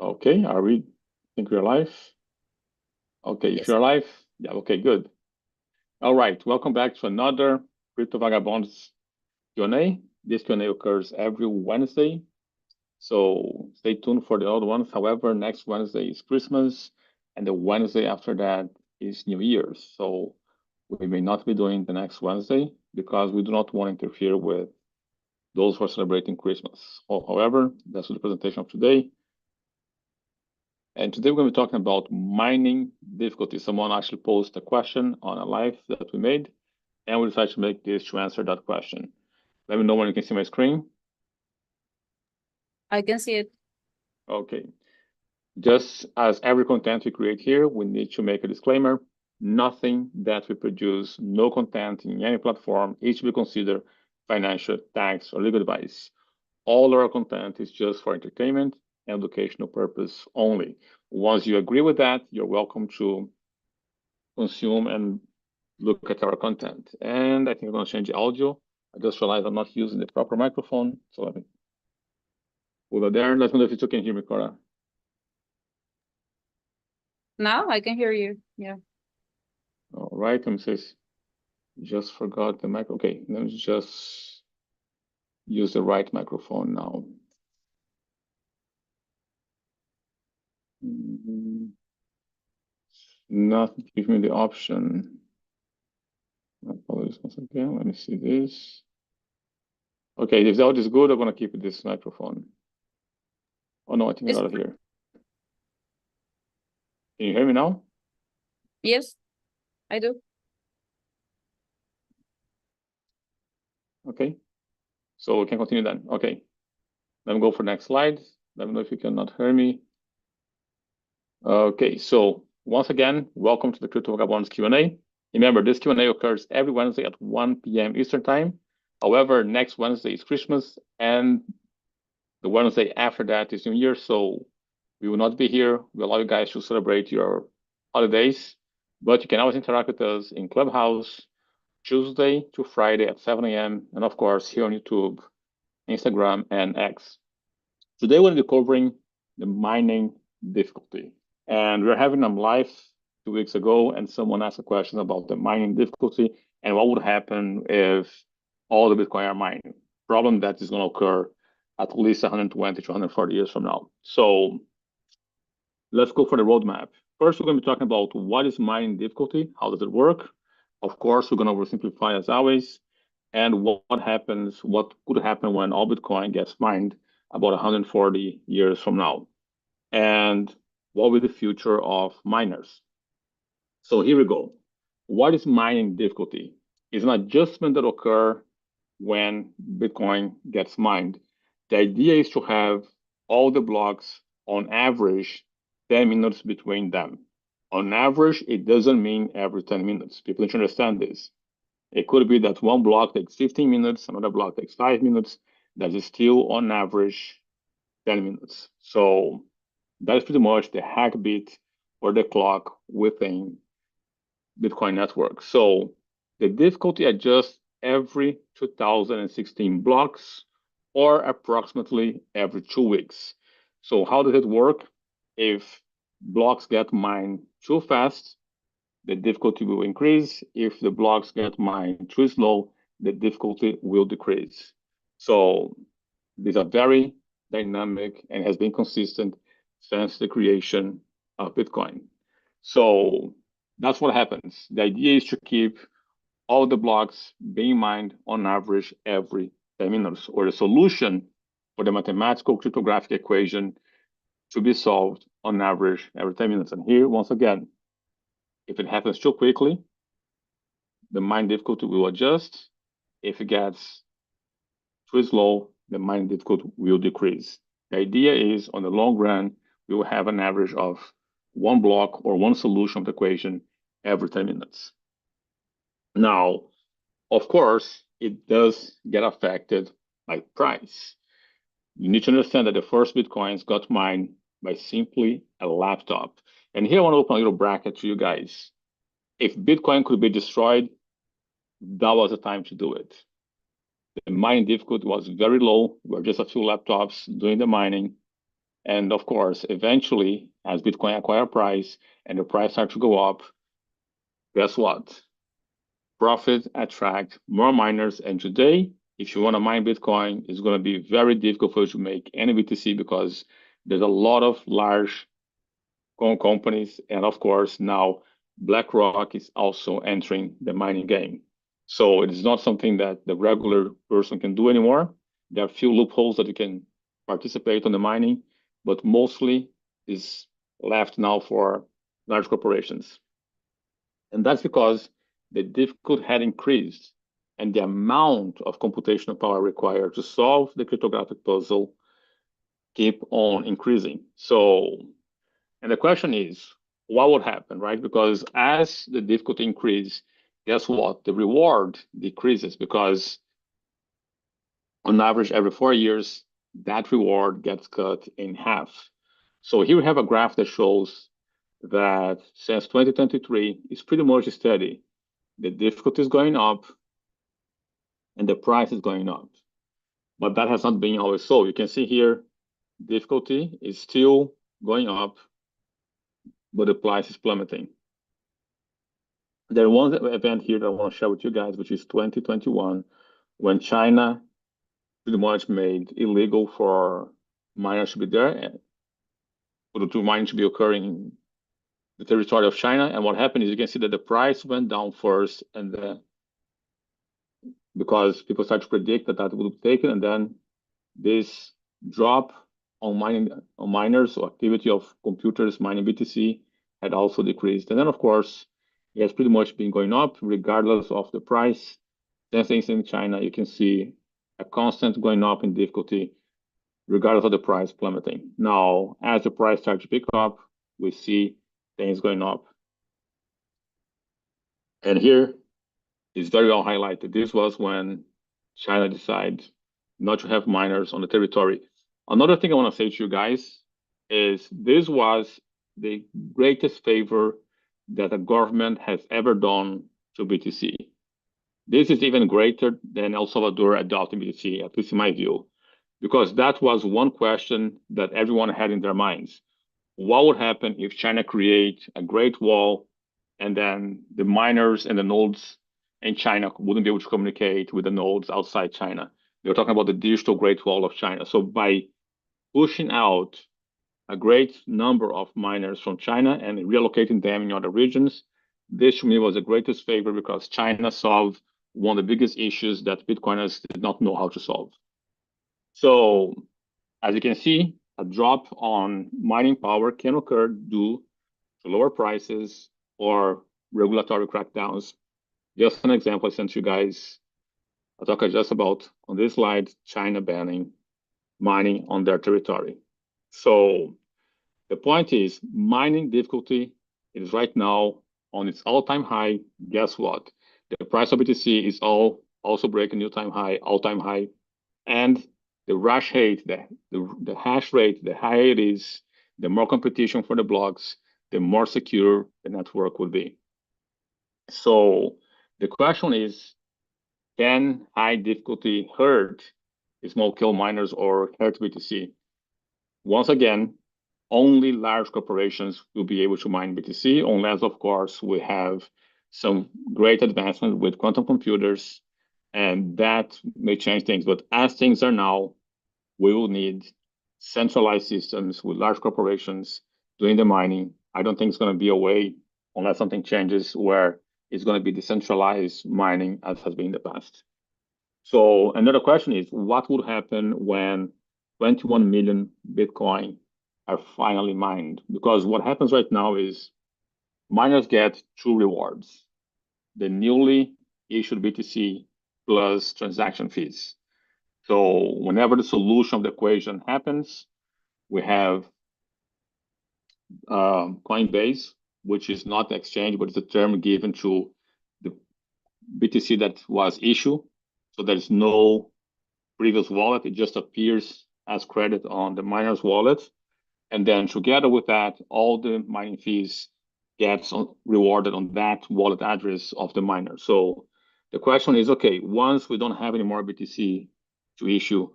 Okay, are we? Think we're live? Okay, if Yes. you're live, yeah, okay, good. All right, welcome back to another CryptoVagabonds Q&A. This Q&A occurs every Wednesday, so stay tuned for the other ones. However, next Wednesday is Christmas, and the Wednesday after that is New Year's. So we may not be doing the next Wednesday because we do not want to interfere with those who are celebrating Christmas. However, that's the presentation of today. And today we're going to be talking about mining difficulty. Someone actually posed a question on a live that we made, and we decided to make this to answer that question. Let me know when you can see my screen. I can see it. Okay. Just as every content we create here, we need to make a disclaimer. Nothing that we produce, no content in any platform is to be considered financial, tax, or legal advice. All our content is just for entertainment and educational purpose only. Once you agree with that, you're welcome to consume and look at our content. And I think I'm going to change the audio. I just realized I'm not using the proper microphone. So let me put it there. Let me know if you can hear me, Cora. Now I can hear you. Yeah. All right. Let me say, just forgot the mic. Okay. Let me just use the right microphone now. Not give me the option. Apologies once again. Let me see this. Okay, if the audio is good, I'm gonna keep this microphone. Oh no, I think I got it here. Can you hear me now? Yes, I do. Okay, so we can continue then. Okay, let me go for the next slide. Let me know if you cannot hear me. Okay, so once again, welcome to the CryptoVagabonds Q&A. Remember, this Q&A occurs every Wednesday at 1 p.m. Eastern Time. However, next Wednesday is Christmas, and the Wednesday after that is New Year, so we will not be here. We allow you guys to celebrate your holidays, but you can always interact with us in Clubhouse, Tuesday to Friday at 7 a.m., and of course, here on YouTube, Instagram, and X. Today, we're going to be covering the mining difficulty. And we're having them live 2 weeks ago, and someone asked a question about the mining difficulty and what would happen if all the Bitcoin are mined. Problem that is going to occur at least 120 to 140 years from now. So let's go for the roadmap. First, we're going to be talking about what is mining difficulty, how does it work? Of course, we're going to oversimplify as always, and what happens, what could happen when all Bitcoin gets mined about 140 years from now, and what will be the future of miners. So here we go. What is mining difficulty? It's an adjustment that occurs when Bitcoin gets mined. The idea is to have all the blocks on average 10 minutes between them. On average, it doesn't mean every 10 minutes. People need to understand this. It could be that one block takes 15 minutes, another block takes 5 minutes. That is still on average 10 minutes. So that's pretty much the heartbeat or the clock within Bitcoin network. So the difficulty adjusts every 2016 blocks or approximately every 2 weeks. So how does it work? If blocks get mined too fast, the difficulty will increase. If the blocks get mined too slow, the difficulty will decrease. So these are very dynamic and has been consistent since the creation of Bitcoin. So that's what happens. The idea is to keep all the blocks being mined on average every 10 minutes, or the solution for the mathematical cryptographic equation to be solved on average every 10 minutes. And here, once again, if it happens too quickly, the mine difficulty will adjust. If it gets too slow, the mining difficulty will decrease. The idea is, on the long run, we will have an average of one block or one solution of the equation every 10 minutes. Now, of course, it does get affected by price. You need to understand that the first Bitcoins got mined by simply a laptop. And here I want to open a little bracket to you guys. If Bitcoin could be destroyed, that was the time to do it. The mining difficulty was very low. We were just a few laptops doing the mining. And of course, eventually, as Bitcoin acquire price and the price starts to go up, guess what? Profit attract more miners. And today, if you want to mine Bitcoin, it's going to be very difficult for you to make any BTC because there's a lot of large companies. And of course, now BlackRock is also entering the mining game. So it is not something that the regular person can do anymore. There are a few loopholes that you can participate on the mining, but mostly is left now for large corporations. And that's because the difficulty had increased and the amount of computational power required to solve the cryptographic puzzle keep on increasing. So, and the question is, what would happen, right? Because as the difficulty increases, guess what? The reward decreases because on average, every 4 years, that reward gets cut in half. So here we have a graph that shows that since 2023, it's pretty much steady. The difficulty is going up and the price is going up. But that has not been always so. You can see here, difficulty is still going up, but the price is plummeting. There was one event here that I want to share with you guys, which is 2021, when China pretty much made illegal for miners to be there and for the mining to be occurring in the territory of China. And what happened is you can see that the price went down first, and because people started to predict that that would be taken, and then this drop on miners or activity of computers mining BTC had also decreased. And then, of course, it has pretty much been going up regardless of the price. Same things in China, you can see a constant going up in difficulty regardless of the price plummeting. Now, as the price starts to pick up, we see things going up. And here is very well highlighted. This was when China decided not to have miners on the territory. Another thing I want to say to you guys is this was the greatest favor that a government has ever done to BTC. This is even greater than El Salvador adopting BTC, at least in my view, because that was one question that everyone had in their minds. What would happen if China create a great wall and then the miners and the nodes in China wouldn't be able to communicate with the nodes outside China? They're talking about the digital Great Wall of China. So by pushing out a great number of miners from China and relocating them in other regions, this to me was the greatest favor because China solved one of the biggest issues that Bitcoiners did not know how to solve. So as you can see, a drop on mining power can occur due to lower prices or regulatory crackdowns. Just an example I sent you guys. I talk just about on this slide, China banning mining on their territory. So the point is mining difficulty is right now on its all-time high. Guess what? The price of BTC is also breaking new all-time high. And the hash rate, the hash rate, the higher it is, the more competition for the blocks, the more secure the network will be. So the question is, can high difficulty hurt small scale miners or hurt BTC? Once again, only large corporations will be able to mine BTC, unless, of course, we have some great advancement with quantum computers, and that may change things. But as things are now, we will need centralized systems with large corporations doing the mining. I don't think it's going to be a way, unless something changes, where it's going to be decentralized mining as has been in the past. So another question is, what would happen when 21 million Bitcoin are finally mined? Because what happens right now is miners get two rewards: the newly issued BTC plus transaction fees. So whenever the solution of the equation happens, we have Coinbase, which is not the exchange, but it's a term given to the BTC that was issued. So there's no previous wallet. It just appears as credit on the miner's wallet. And then together with that, all the mining fees gets rewarded on that wallet address of the miner. So the question is, okay, once we don't have any more BTC to issue,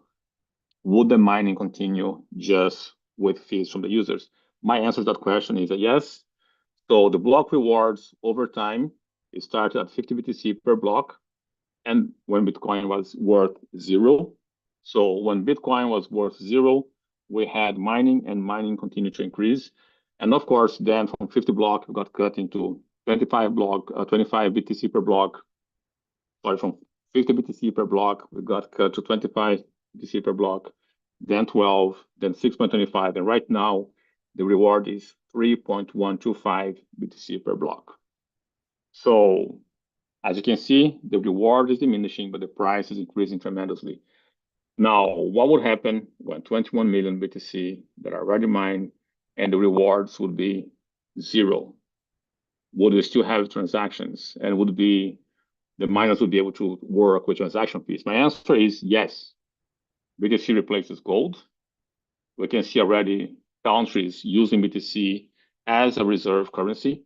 would the mining continue just with fees from the users? My answer to that question is a yes. So the block rewards over time, it started at 50 BTC per block, and when Bitcoin was worth zero. So when Bitcoin was worth zero, we had mining, and mining continued to increase. And of course, then from 50 block, it got cut into 25 BTC per block. Sorry, from 50 BTC per block, we got cut to 25 BTC per block, then 12, then 6.25, and right now the reward is 3.125 BTC per block. So as you can see, the reward is diminishing, but the price is increasing tremendously. Now, what would happen when 21 million BTC that are already mined and the rewards would be zero? Would we still have transactions, and would be the miners would be able to work with transaction fees? My answer is yes. BTC replaces gold. We can see already countries using BTC as a reserve currency.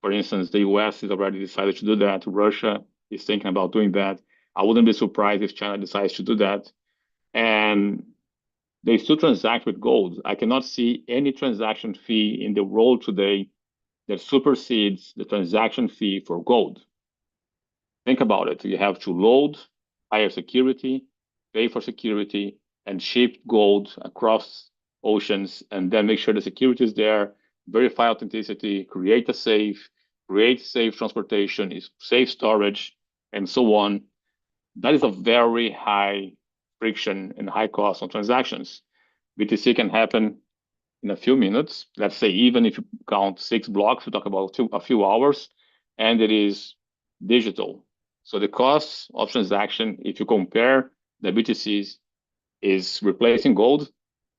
For instance, the US has already decided to do that. Russia is thinking about doing that. I wouldn't be surprised if China decides to do that. And they still transact with gold. I cannot see any transaction fee in the world today that supersedes the transaction fee for gold. Think about it. You have to load, hire security, pay for security, and ship gold across oceans, and then make sure the security is there, verify authenticity, create safe transportation, safe storage, and so on. That is a very high friction and high cost on transactions. BTC can happen in a few minutes. Let's say even if you count 6 blocks, we talk about a few hours, and it is digital. So the cost of transaction, if you compare the BTCs, is replacing gold,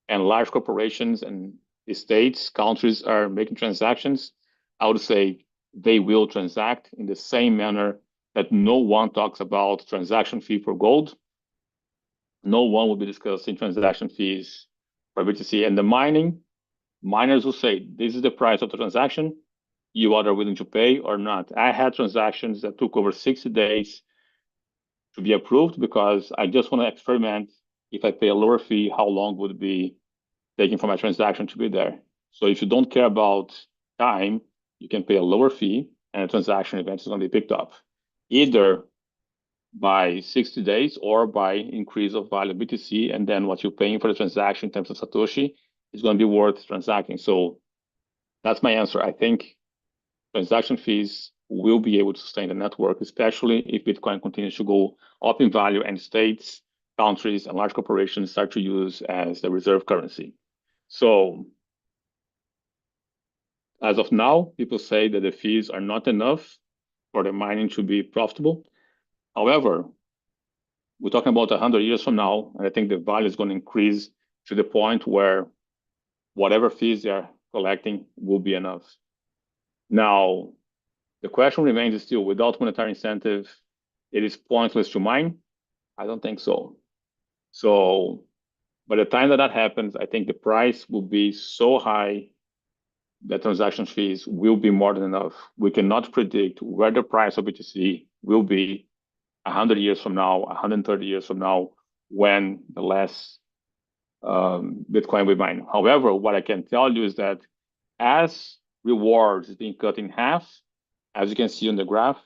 and large corporations and states, countries are making transactions. I would say they will transact in the same manner that no one talks about transaction fee for gold. No one will be discussing transaction fees for BTC. And the miners will say, this is the price of the transaction. You are willing to pay or not. I had transactions that took over 60 days to be approved because I just want to experiment. If I pay a lower fee, how long would it be taking for my transaction to be there? So if you don't care about time, you can pay a lower fee and a transaction event is going to be picked up either by 60 days or by increase of value of BTC. And then what you're paying for the transaction in terms of Satoshi is going to be worth transacting. So that's my answer. I think transaction fees will be able to sustain the network, especially if Bitcoin continues to go up in value and states, countries, and large corporations start to use as the reserve currency. So as of now, people say that the fees are not enough for the mining to be profitable. However, we're talking about 100 years from now, and I think the value is going to increase to the point where whatever fees they are collecting will be enough. Now, the question remains still, without monetary incentive, it is pointless to mine? I don't think so. So by the time that happens, I think the price will be so high that transaction fees will be more than enough. We cannot predict where the price of BTC will be 100 years from now, 130 years from now, when the last Bitcoin we mine. However, what I can tell you is that as rewards is being cut in half, as you can see on the graph,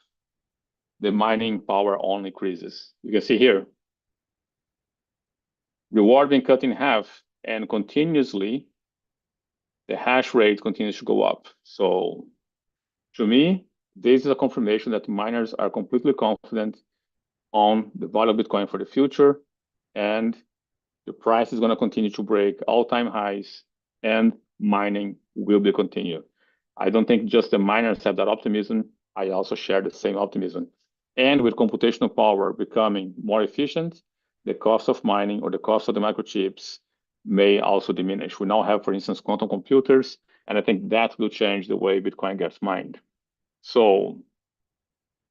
the mining power only increases. You can see here, reward being cut in half, and continuously the hash rate continues to go up. So to me, this is a confirmation that miners are completely confident on the value of Bitcoin for the future, and the price is going to continue to break all-time highs, and mining will be continued. I don't think just the miners have that optimism. I also share the same optimism. And with computational power becoming more efficient, the cost of mining or the cost of the microchips may also diminish. We now have, for instance, quantum computers, and I think that will change the way Bitcoin gets mined. So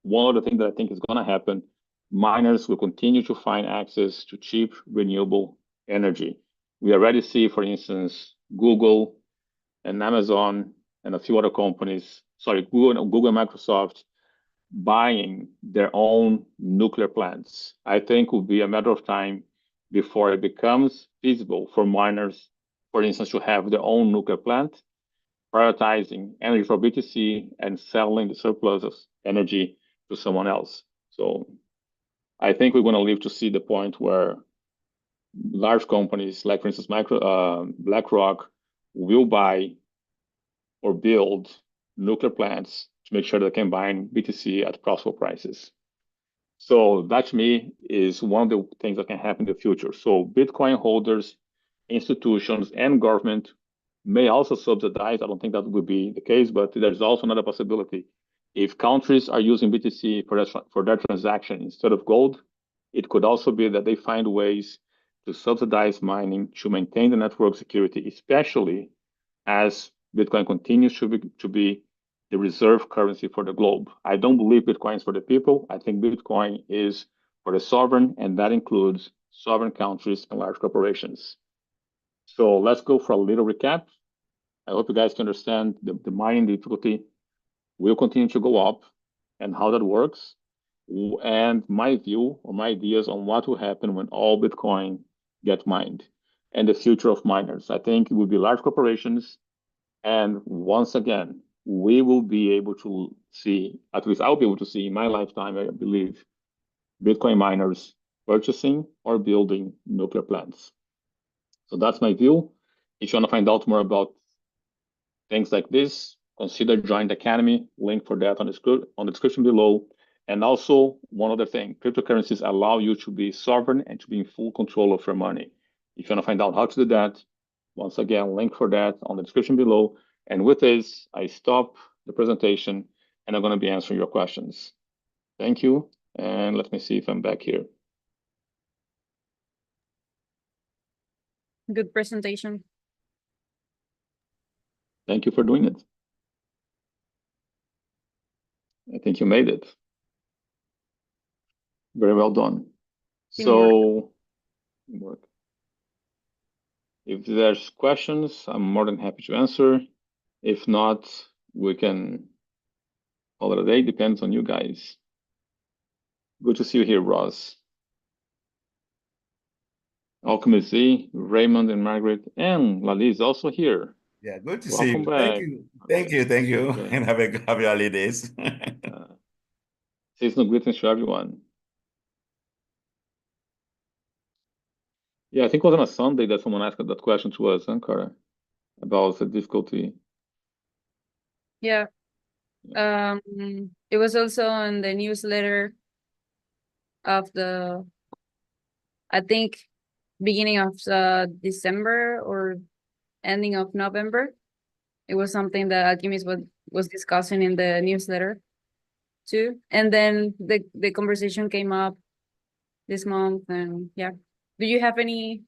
one of the things that I think is going to happen, miners will continue to find access to cheap renewable energy. We already see, for instance, Google and Amazon and a few other companies, Google and Microsoft, buying their own nuclear plants. I think it will be a matter of time before it becomes feasible for miners for instance, to have their own nuclear plant, prioritizing energy for BTC and selling the surplus of energy to someone else. So I think we're going to live to see the point where large companies, like for instance, BlackRock, will buy or build nuclear plants to make sure they can buy BTC at profitable prices. So that to me is one of the things that can happen in the future. So Bitcoin holders, institutions, and government may also subsidize. I don't think that would be the case, but there's also another possibility. If countries are using BTC for their transaction instead of gold, it could also be that they find ways to subsidize mining to maintain the network security, especially as Bitcoin continues to be the reserve currency for the globe. I don't believe Bitcoin is for the people. I think Bitcoin is for the sovereign, and that includes sovereign countries and large corporations. So let's go for a little recap. I hope you guys can understand the mining difficulty will continue to go up and how that works, and my view or my ideas on what will happen when all Bitcoin get mined and the future of miners. I think it will be large corporations, and once again, we will be able to see, at least I'll be able to see in my lifetime, I believe, Bitcoin miners purchasing or building nuclear plants. So that's my view. If you want to find out more about things like this, consider joining the Academy. Link for that on the description below. And also, one other thing, cryptocurrencies allow you to be sovereign and to be in full control of your money. If you want to find out how to do that, once again, link for that on the description below. And with this, I stop the presentation and I'm going to be answering your questions. Thank you. And let me see if I'm back here. Good presentation. Thank you for doing it. I think you made it. Very well done. So, if there's questions, I'm more than happy to answer. If not, we can call it a day. Depends on you guys. Good to see you here, Ross. Alchemist Z, Raymond and Margaret, and Lali is also here. Yeah, good to see you. Welcome back. Thank you, Okay. and happy holidays. Seasonal greetings to everyone. Yeah, I think it was on a Sunday that someone asked that question to us, Ankara, about the difficulty. Yeah. It was also on the newsletter of the, I think, beginning of December or ending of November. It was something that Alchemist was discussing in the newsletter too. And then the conversation came up this month, and yeah. Do you have any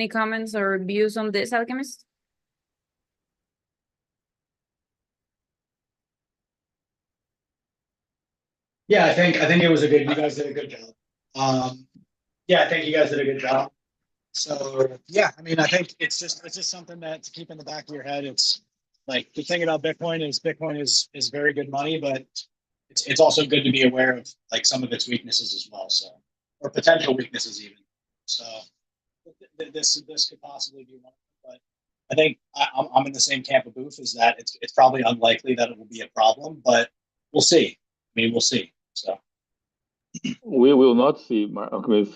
comments or views on this, Alchemist? Yeah, I think it was you guys did a good job. Yeah, I think you guys did a good job. So yeah, I mean, I think it's just something that to keep in the back of your head. It's like the thing about Bitcoin is very good money, but it's also good to be aware of like some of its weaknesses as well. So, or potential weaknesses even. So this could possibly be one. But I think I'm in the same camp of Booth, is that it's probably unlikely that it will be a problem, but we'll see. I mean, we'll see. So we will not see, Marcus.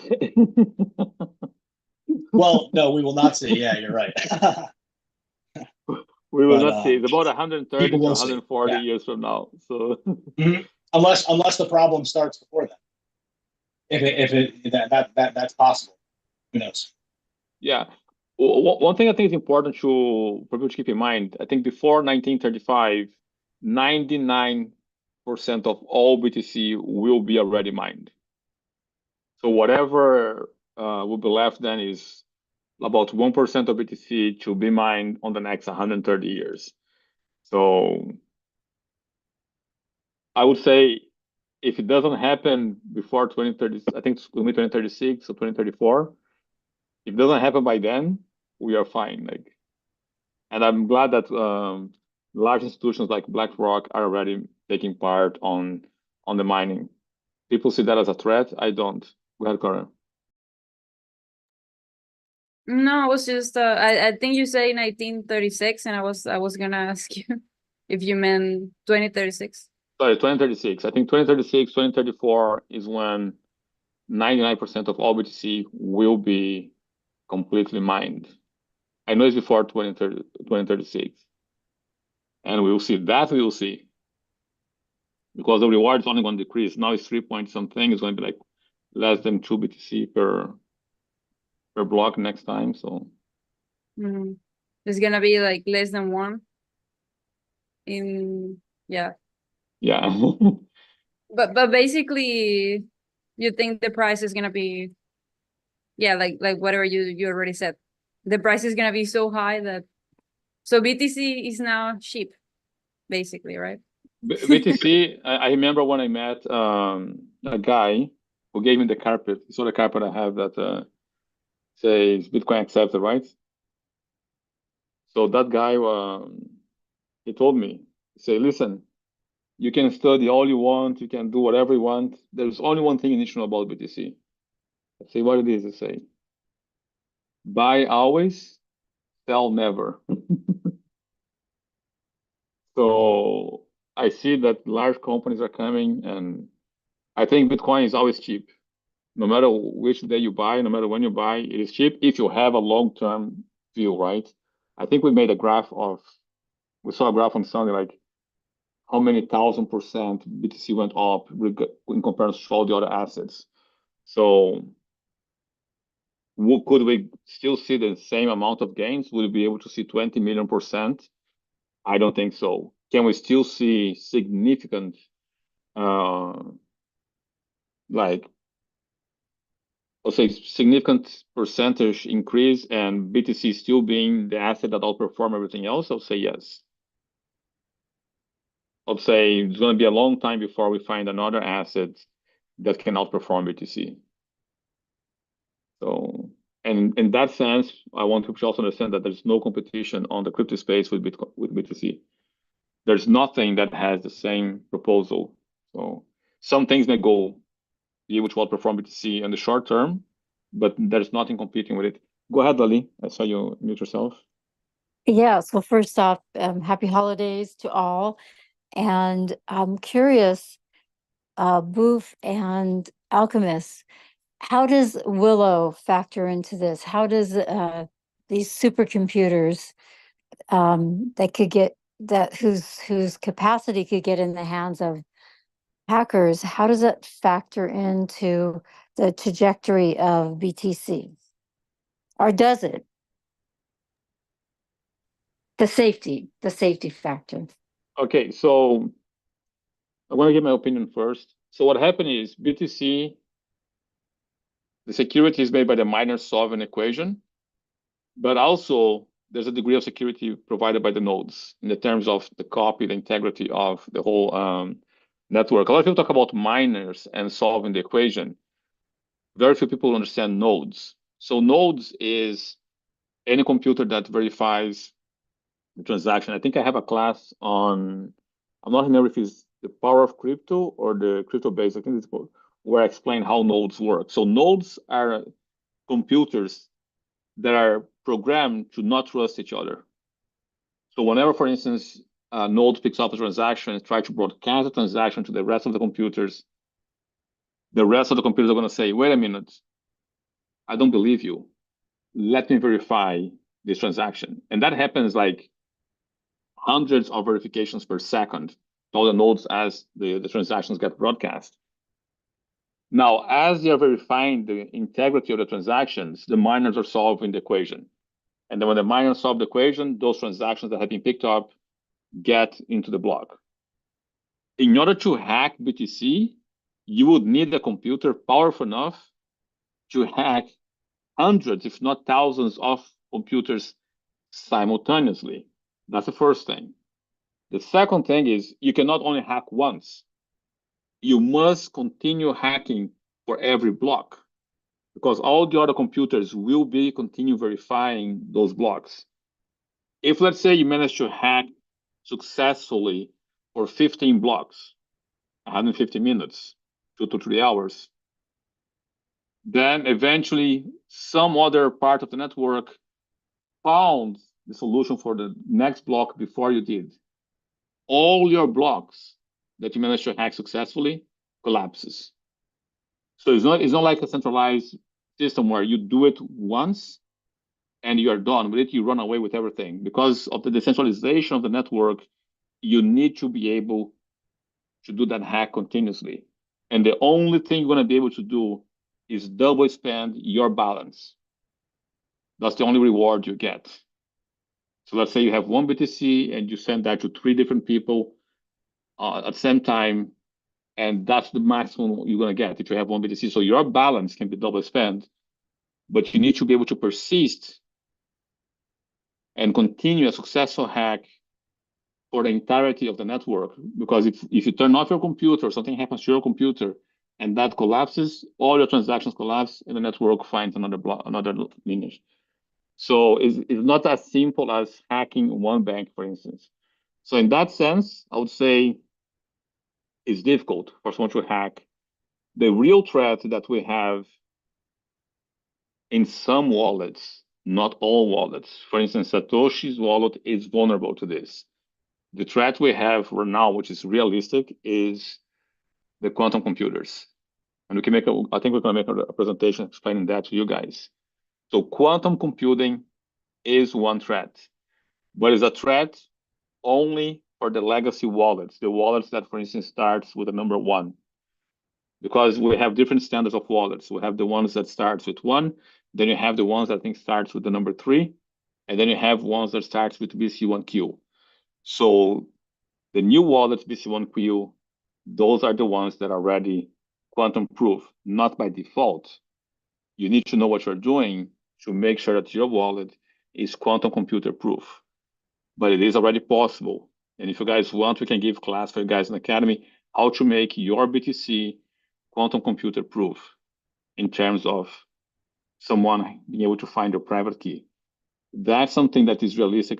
Well, no, we will not see. Yeah, you're right. We will not see. It's about 130 to 140 yeah. years from now. So unless the problem starts before then. If that's possible. Who knows? Yeah. One thing I think is important for people to keep in mind, I think before 1935, 99% of all BTC will be already mined. So whatever will be left then is about 1% of BTC to be mined on the next 130 years. So I would say if it doesn't happen before 2030, I think it's going to be 2036 or 2034. If it doesn't happen by then, we are fine. Like, and I'm glad that large institutions like BlackRock are already taking part on the mining. People see that as a threat. I don't. Go ahead, Cora. No, I was just I think you say 1936, and I was gonna ask you if you meant 2036. Sorry, 2036. I think 2036, 2034 is when 99% of all BTC will be completely mined. I know it's before 2036. And we will see that, we will see. Because the reward is only going to decrease. Now it's 3 point something. It's going to be like less than 2 BTC per block next time. So Mm. It's gonna be like less than one in, yeah. yeah. But basically, you think the price is gonna be, yeah, like whatever you already said. The price is gonna be so high that, so BTC is now cheap, basically, right? BTC, I remember when I met a guy who gave me the carpet. You saw the carpet I have that says Bitcoin accepted, right? So that guy, he told me, say, listen, you can study all you want, you can do whatever you want. There's only one thing you need to know about BTC. I say what it is. I say, buy always, sell never. So I see that large companies are coming, and I think Bitcoin is always cheap. No matter which day you buy, no matter when you buy, it is cheap if you have a long-term view, right? I think we saw a graph on Sunday, like how many 1,000% BTC went up in comparison to all the other assets. So could we still see the same amount of gains? Will we be able to see 20 million%? I don't think so. Can we still see significant, like, let's say, significant percentage increase and BTC still being the asset that outperform everything else? I'll say yes. I'll say it's going to be a long time before we find another asset that can outperform BTC. So, and in that sense, I want people to also understand that there's no competition on the crypto space with BTC. There's nothing that has the same proposal. So some things may be able to outperform BTC in the short term, but there's nothing competing with it. Go ahead, Lali. I saw you mute yourself. Yes. Well, first off, happy holidays to all. And I'm curious, Boof and Alchemist, how does Willow factor into this? How does these supercomputers that could get whose capacity could get in the hands of hackers, how does it factor into the trajectory of BTC? Or does it? The safety factor. Okay, so I want to give my opinion first. So what happened is BTC, the security is made by the miner solving an equation, but also there's a degree of security provided by the nodes in the terms of the copy, the integrity of the whole network. A lot of people talk about miners and solving the equation. Very few people understand nodes. So nodes is any computer that verifies the transaction. I think I have a class on, I'm not remember if it's the power of crypto or the crypto base. I think it's where I explain how nodes work. So nodes are computers that are programmed to not trust each other. So whenever, for instance, a node picks up a transaction and tries to broadcast the transaction to the rest of the computers, the rest of the computers are going to say, wait a minute, I don't believe you. Let me verify this transaction. And that happens like hundreds of verifications per second to all the nodes as the transactions get broadcast. Now, as they're verifying the integrity of the transactions, the miners are solving the equation. And then when the miners solve the equation, those transactions that have been picked up get into the block. In order to hack BTC, you would need a computer powerful enough to hack hundreds, if not thousands, of computers simultaneously. That's the first thing. The second thing is you cannot only hack once. You must continue hacking for every block because all the other computers will be continue verifying those blocks. If let's say you manage to hack successfully for 15 blocks, 150 minutes, 2 to 3 hours, Then eventually some other part of the network found the solution for the next block before you did. All your blocks that you managed to hack successfully collapses. So it's not like a centralized system where you do it once and you are done with it, you run away with everything. Because of the decentralization of the network, you need to be able to do that hack continuously. And the only thing you're going to be able to do is double spend your balance. That's the only reward you get. So let's say you have one BTC and you send that to 3 different people at the same time, and that's the maximum you're going to get if you have one BTC. So your balance can be double spent, but you need to be able to persist and continue a successful hack for the entirety of the network. Because if you turn off your computer, something happens to your computer, and that collapses, all your transactions collapse, and the network finds another block, another lineage. So it's not as simple as hacking one bank, for instance. So in that sense, I would say it's difficult for someone to hack. The real threat that we have in some wallets, not all wallets. For instance, Satoshi's wallet is vulnerable to this. The threat we have right now, which is realistic, is the quantum computers. And we can make I think we're going to make a presentation explaining that to you guys. So quantum computing is one threat, but it's a threat only for the legacy wallets, the wallets that, for instance, starts with the number 1. Because we have different standards of wallets. We have the ones that starts with 1, then you have the ones that I think starts with the number 3, and then you have ones that starts with BC1Q. So the new wallets, BC1Q, those are the ones that are already quantum proof, not by default. You need to know what you're doing to make sure that your wallet is quantum computer proof. But it is already possible. And if you guys want, we can give class for you guys in the Academy how to make your BTC quantum computer proof in terms of someone being able to find your private key. That's something that is realistic,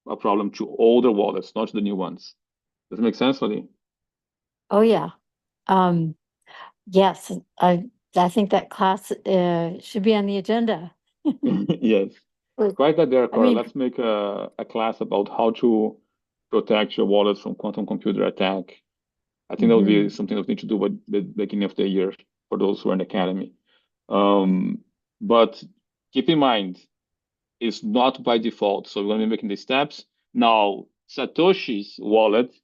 a problem to older wallets, not the new ones. Does it make sense, Lily? Oh, yeah. Yes, I think that class should be on the agenda. Yes. But, Right there, I Cora. mean, Let's make a class about how to protect your wallet from quantum computer attack. I think that would be something that we need to do by the beginning of the year for those who are in the Academy. But keep in mind, it's not by default. So we're going to be making these steps. Now, Satoshi's wallet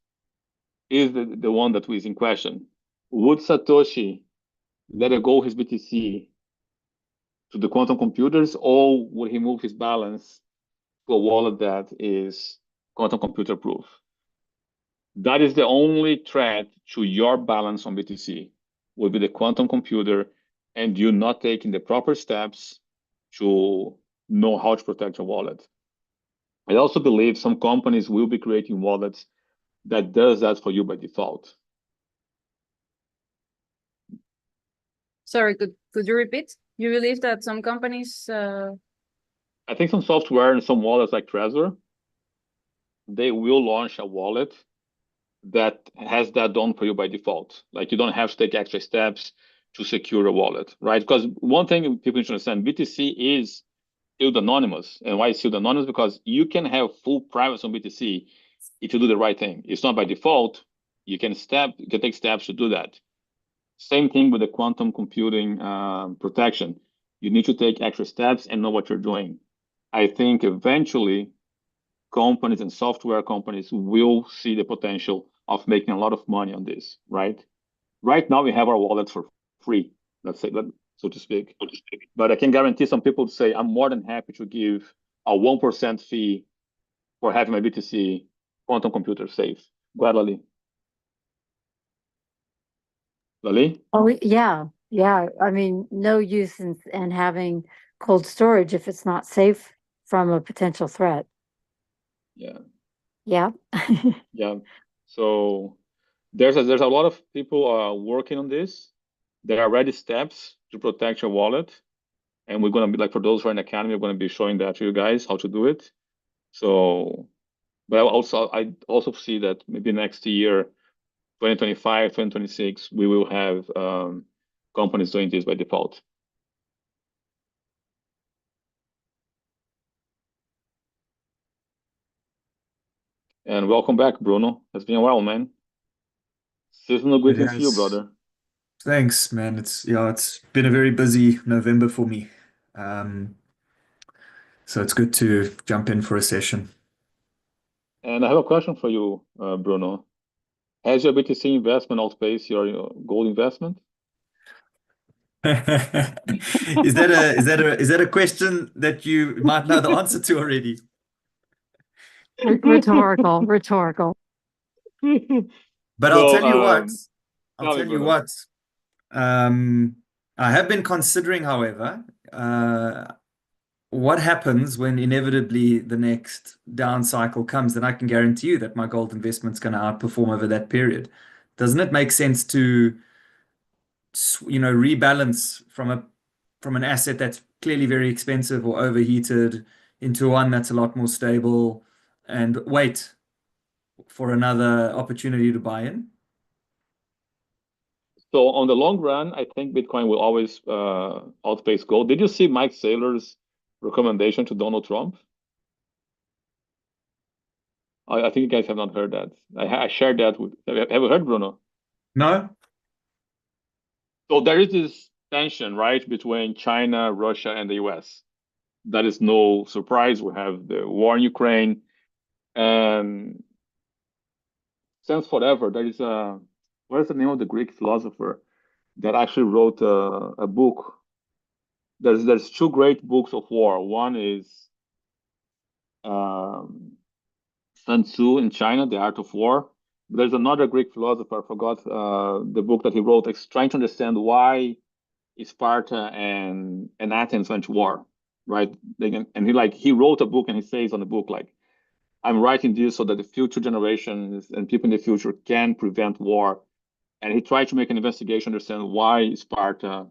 is the one that is in question. Would Satoshi let go his BTC to the quantum computers, or would he move his balance to a wallet that is quantum computer proof? That is the only threat to your balance on BTC, will be the quantum computer, and you not taking the proper steps to know how to protect your wallet. I also believe some companies will be creating wallets that does that for you by default. Sorry, could you repeat? You believe that some companies I think some software and some wallets like Trezor, they will launch a wallet that has that done for you by default. Like you don't have to take extra steps to secure a wallet, right? Because one thing people need to understand, BTC is still anonymous. And why is still anonymous? Because you can have full privacy on BTC if you do the right thing. It's not by default. You can take steps to do that. Same thing with the quantum computing protection. You need to take extra steps and know what you're doing. I think eventually companies and software companies will see the potential of making a lot of money on this, right? Right now we have our wallets for free, let's say, so to speak. But I can guarantee some people would say, I'm more than happy to give a 1% fee for having my BTC quantum computer safe. Go ahead, Lali. Lali? oh, yeah, yeah. I mean, no use in having cold storage if it's not safe from a potential threat. Yeah. Yeah. Yeah. So there's a lot of people working on this. There are already steps to protect your wallet. And we're going to be, like, for those who are in the Academy, we're going to be showing that to you guys, how to do it. So, but I also see that maybe next year, 2025, 2026, we will have companies doing this by default. And welcome back, Bruno. It's been a while, man. Seasonal greetings to you, has. brother. Thanks, man. It's been a very busy November for me. So it's good to jump in for a session. And I have a question for you, Bruno. Has your BTC investment outpaced your gold investment? Is that a question that you might know the answer to already? Rhetorical, rhetorical. But I'll No, tell you what. I'll tell me, tell you Bruno. what. I have been considering, however, what happens when inevitably the next down cycle comes, then I can guarantee you that my gold investment's going to outperform over that period. Doesn't it make sense to, rebalance from an asset that's clearly very expensive or overheated into one that's a lot more stable and wait for another opportunity to buy in? So on the long run, I think Bitcoin will always outpace gold. Did you see Mike Saylor's recommendation to Donald Trump? I think you guys have not heard that. I shared that with. Have you heard, Bruno? No? So there is this tension, right, between China, Russia, and the US. That is no surprise. We have the war in Ukraine, and since forever, there is what is the name of the Greek philosopher that actually wrote a book? There's two great books of war. One is Sun Tzu in China, The Art of War. There's another Greek philosopher, I forgot the book that he wrote, trying to understand why Sparta and Athens went to war, right? And he wrote a book, and he says on the book, like, I'm writing this so that the future generations and people in the future can prevent war. And he tried to make an investigation, understand why Sparta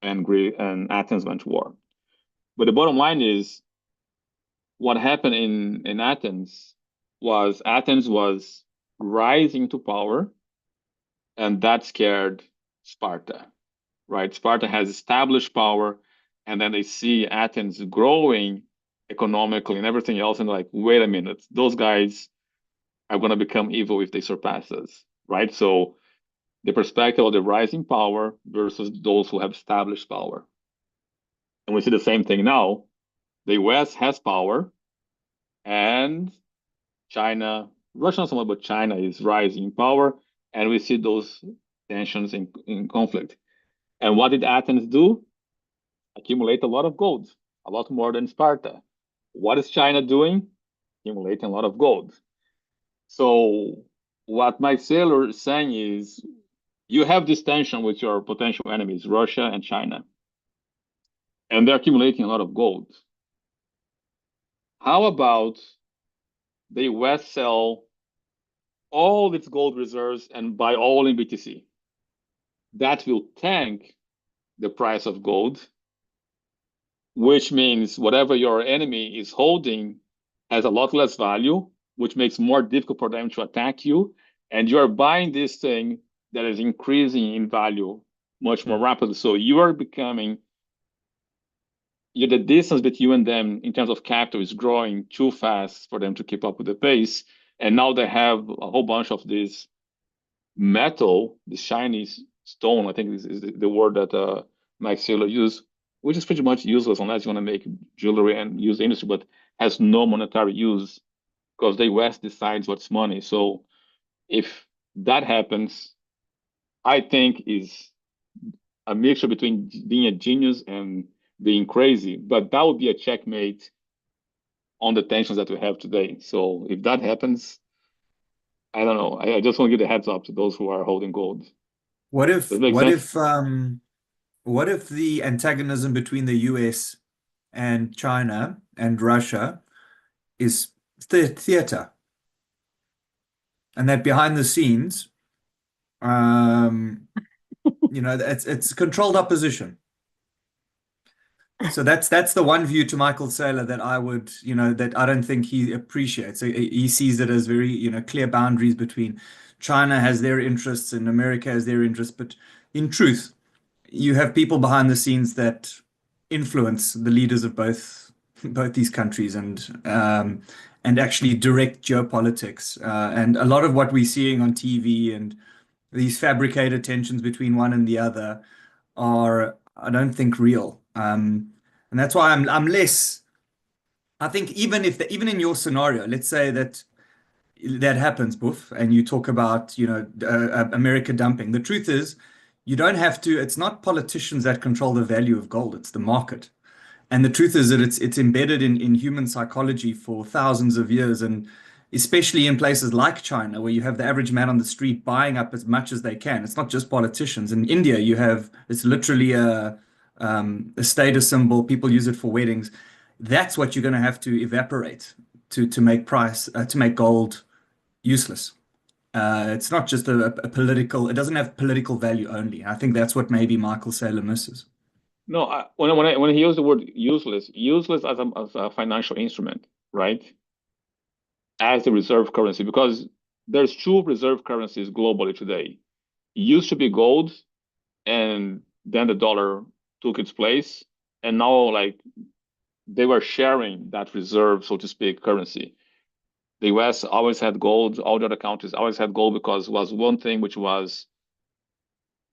and Athens went to war. But the bottom line is, what happened in Athens was rising to power, and that scared Sparta, right? Sparta has established power, and then they see Athens growing economically and everything else, and like, wait a minute, those guys are going to become evil if they surpass us, right? So the perspective of the rising power versus those who have established power. And we see the same thing now. The US has power, and China, Russia not so much, but China is rising in power, and we see those tensions in conflict. And what did Athens do? Accumulate a lot of gold, a lot more than Sparta. What is China doing? Accumulating a lot of gold. So what Mike Saylor is saying is, you have this tension with your potential enemies, Russia and China, and they're accumulating a lot of gold. How about the US sell all its gold reserves and buy all in BTC? That will tank the price of gold, which means whatever your enemy is holding has a lot less value, which makes it more difficult for them to attack you. And you're buying this thing that is increasing in value much more rapidly. So you are becoming, the distance between you and them in terms of capital is growing too fast for them to keep up with the pace. And now they have a whole bunch of this metal, the shiny stone, I think is the word that Mike Saylor used, which is pretty much useless unless you want to make jewelry and use the industry, but has no monetary use because the US decides what's money. So if that happens, I think is a mixture between being a genius and being crazy, but that would be a checkmate on the tensions that we have today. So if that happens, I don't know. I just want to give the heads up to those who are holding gold. What if Does it make sense? what if the antagonism between the US and China and Russia is theater, and that behind the scenes, it's controlled opposition? So that's the one view to Michael Saylor that I would, that I don't think he appreciates. He sees it as very, clear boundaries between China has their interests and America has their interests. But in truth, you have people behind the scenes that influence the leaders of both these countries, and and actually direct geopolitics. And a lot of what we're seeing on TV and these fabricated tensions between one and the other are, I don't think, real. And that's why I'm less. I think even in your scenario, let's say that happens, Boof, and you talk about, America dumping. The truth is, you don't have to. It's not politicians that control the value of gold. It's the market. And the truth is that it's embedded in human psychology for thousands of years, and especially in places like China, where you have the average man on the street buying up as much as they can. It's not just politicians. In India, it's literally a status symbol. People use it for weddings. That's what you're going to have to evaporate to make gold useless. It's not just a political. It doesn't have political value only. I think that's what maybe Michael Saylor misses. No, when he used the word useless as a financial instrument, right? As the reserve currency, because there's two reserve currencies globally today. It used to be gold, and then the dollar took its place, and now they were sharing that reserve, so to speak, currency. The US always had gold, all the other countries always had gold because it was one thing which was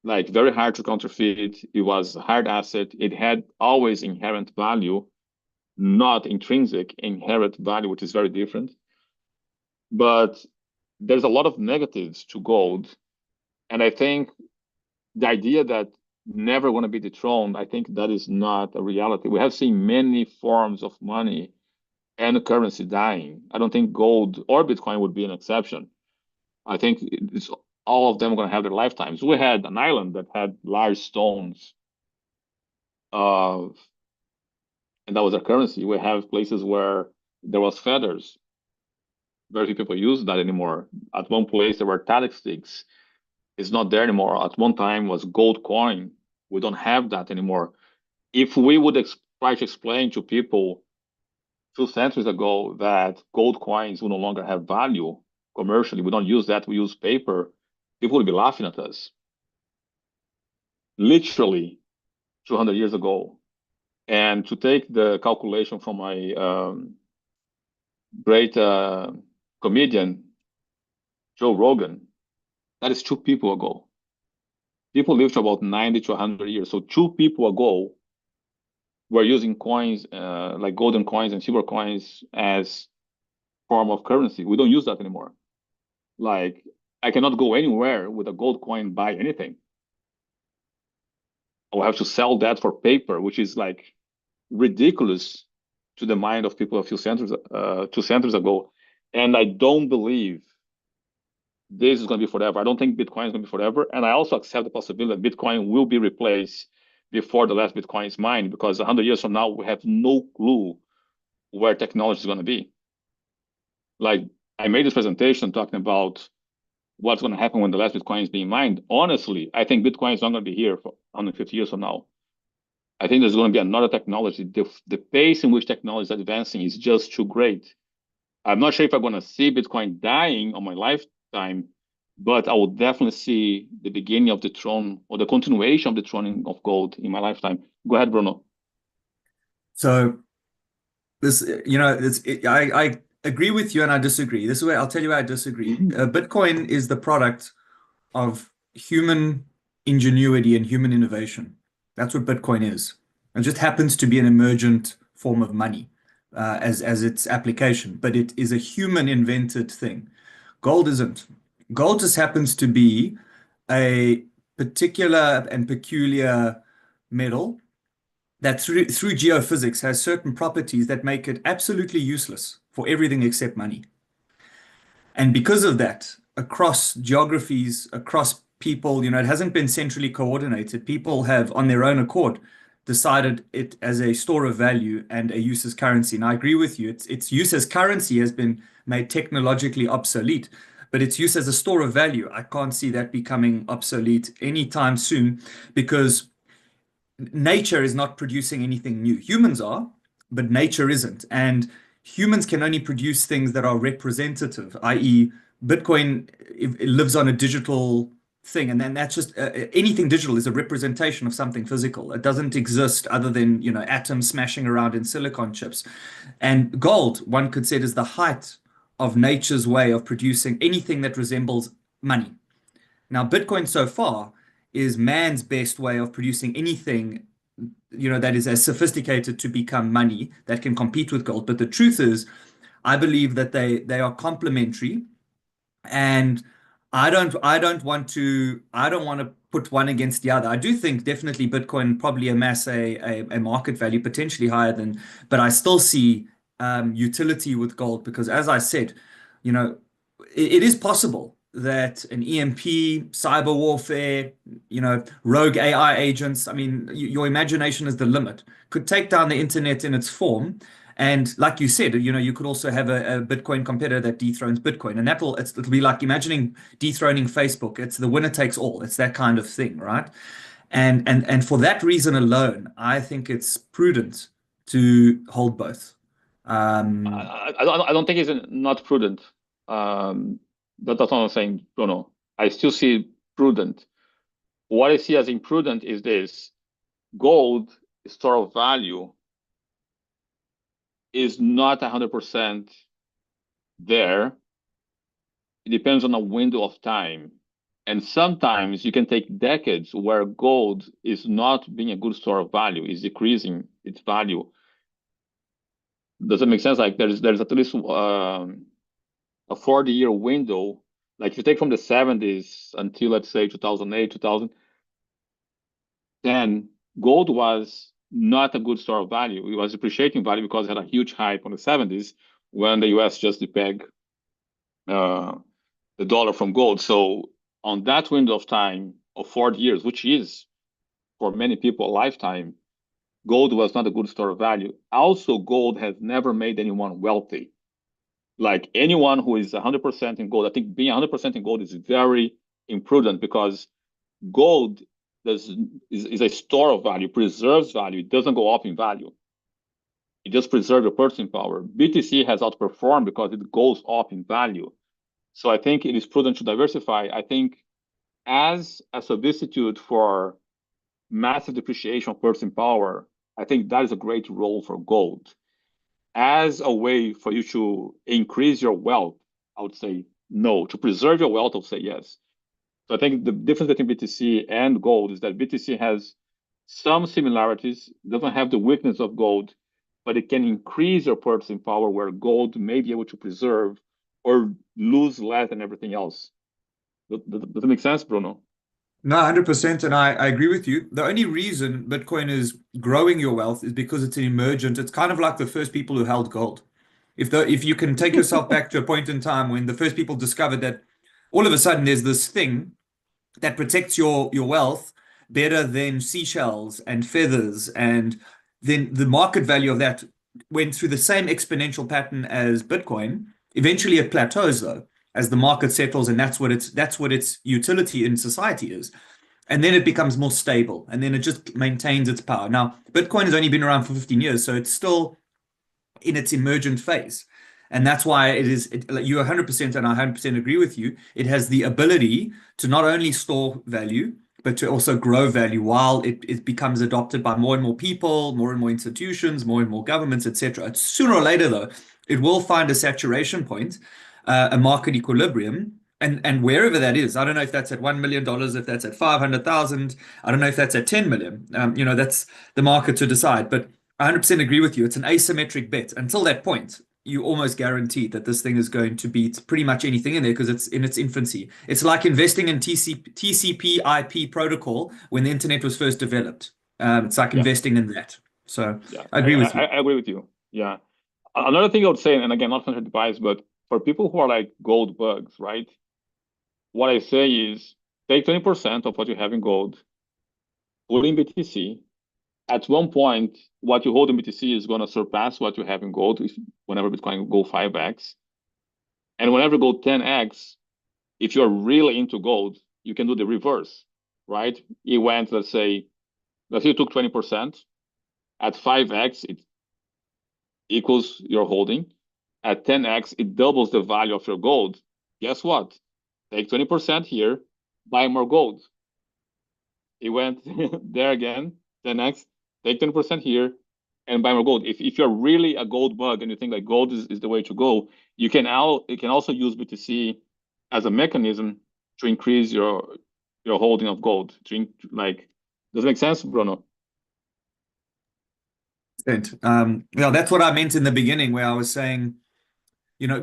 very hard to counterfeit. It was a hard asset. It had always inherent value, not intrinsic, inherent value, which is very different. But there's a lot of negatives to gold. And I think the idea that never going to be dethroned, I think that is not a reality. We have seen many forms of money and currency dying. I don't think gold or Bitcoin would be an exception. I think it's all of them are going to have their lifetimes. We had an island that had large stones, and that was their currency. We have places where there was feathers. Very few people use that anymore. At one place, there were talc sticks. It's not there anymore. At one time was gold coin. We don't have that anymore. If we would try to explain to people 2 centuries ago that gold coins will no longer have value commercially, we don't use that, we use paper, people would be laughing at us. Literally 200 years ago. And to take the calculation from my great comedian, Joe Rogan, that is 2 people ago. People lived for about 90 to 100 years. So 2 people ago were using coins, like golden coins and silver coins, as form of currency. We don't use that anymore. I cannot go anywhere with a gold coin, buy anything. I will have to sell that for paper, which is ridiculous to the mind of people a few centuries, 2 centuries ago. And I don't believe this is going to be forever. I don't think Bitcoin is going to be forever. And I also accept the possibility that Bitcoin will be replaced before the last Bitcoin is mined, because 100 years from now, we have no clue where technology is going to be. I made this presentation talking about what's going to happen when the last Bitcoin is being mined. Honestly, I think Bitcoin is not going to be here for 150 years from now. I think there's going to be another technology. The pace in which technology is advancing is just too great. I'm not sure if I'm going to see Bitcoin dying on my lifetime, but I will definitely see the beginning of the throne, or the continuation of the throning of gold in my lifetime. Go ahead, Bruno. So this, I agree with you and I disagree. This is where I'll tell you where I disagree. Bitcoin is the product of human ingenuity and human innovation. That's what Bitcoin is. It just happens to be an emergent form of money as its application, but it is a human invented thing. Gold isn't. Gold just happens to be a particular and peculiar metal that through geophysics has certain properties that make it absolutely useless for everything except money. And because of that, across geographies, across people, it hasn't been centrally coordinated. People have, on their own accord, decided it as a store of value and a use as currency. And I agree with you. Its use as currency has been made technologically obsolete, but its use as a store of value, I can't see that becoming obsolete anytime soon, because nature is not producing anything new. Humans are, but nature isn't. And humans can only produce things that are representative, i.e., Bitcoin, it lives on a digital thing, and then that's just anything digital is a representation of something physical. It doesn't exist other than, you know, atoms smashing around in silicon chips. And gold, one could say, is the height of nature's way of producing anything that resembles money. Now, Bitcoin so far is man's best way of producing anything, you know, that is as sophisticated to become money that can compete with gold. But the truth is, I believe that they are complementary, and I don't want to put one against the other. I do think definitely Bitcoin probably amass a market value potentially higher than, but I still see utility with gold because, as I said, you know, it is possible that an EMP, cyber warfare, you know, rogue AI agents, I mean, your imagination is the limit, could take down the internet in its form. And like you said, you know, you could also have a Bitcoin competitor that dethrones Bitcoin. And it'll be like imagining dethroning Facebook. It's the winner takes all. It's that kind of thing, right? And for that reason alone, I think it's prudent to hold both. I don't think it's not prudent. That's not what I'm saying, Bruno. I still see prudent. What I see as imprudent is this: gold store of value is not 100% there. It depends on a window of time. And sometimes you can take decades where gold is not being a good store of value, is decreasing its value. Does it make sense? Like there's at least a 40-year window. Like if you take from the 70s until, let's say, 2008, 2010, gold was not a good store of value. It was depreciating value because it had a huge hype on the 70s when the US just depegged the dollar from gold. So on that window of time of 40 years, which is for many people a lifetime, gold was not a good store of value. Also, gold has never made anyone wealthy. Like anyone who is 100% in gold, I think being 100% in gold is very imprudent because gold is a store of value, preserves value. It doesn't go up in value. It just preserves your purchasing power. BTC has outperformed because it goes up in value. So I think it is prudent to diversify. I think as a substitute for massive depreciation of purchasing power, I think that is a great role for gold. As a way for you to increase your wealth, I would say no. To preserve your wealth, I would say yes. So I think the difference between BTC and gold is that BTC has some similarities, doesn't have the weakness of gold, but it can increase your purchasing power where gold may be able to preserve or lose less than everything else. Does it make sense, Bruno? No, 100%, and I agree with you. The only reason Bitcoin is growing your wealth is because it's an emergent. It's kind of like the first people who held gold. If you can take yourself back to a point in time when the first people discovered that all of a sudden there's this thing that protects your wealth better than seashells and feathers, and then the market value of that went through the same exponential pattern as Bitcoin. Eventually it plateaus though, as the market settles, and that's what its utility in society is. And then it becomes more stable, and then it just maintains its power. Now, Bitcoin has only been around for 15 years, so it's still in its emergent phase. And that's why you 100%, and I 100% agree with you, it has the ability to not only store value, but to also grow value while it becomes adopted by more and more people, more and more institutions, more and more governments, etc. Sooner or later, though, it will find a saturation point, a market equilibrium, and wherever that is. I don't know if that's at $1 million, if that's at 500,000, I don't know if that's at 10 million. You know, that's the market to decide. But I 100% agree with you. It's an asymmetric bet. Until that point, you almost guarantee that this thing is going to beat pretty much anything in there because it's in its infancy. It's like investing in TCP IP protocol when the internet was first developed. It's like investing in that. So I agree with you. I agree with you. Yeah. Another thing I would say, and again, not financial advice, but for people who are like gold bugs, right? What I say is take 20% of what you have in gold, put in BTC. At one point, what you hold in BTC is going to surpass what you have in gold whenever Bitcoin go 5x. And whenever gold 10x, if you're really into gold, you can do the reverse, right? It went, let's say you took 20%. At 5x, it equals your holding. At 10x, it doubles the value of your gold. Guess what? Take 20% here, buy more gold. It went there again, 10x, take 10% here, and buy more gold. If you're really a gold bug and you think like gold is the way to go, you can also use BTC as a mechanism to increase your holding of gold. Does it make sense, Bruno? Yeah, that's what I meant in the beginning, where I was saying,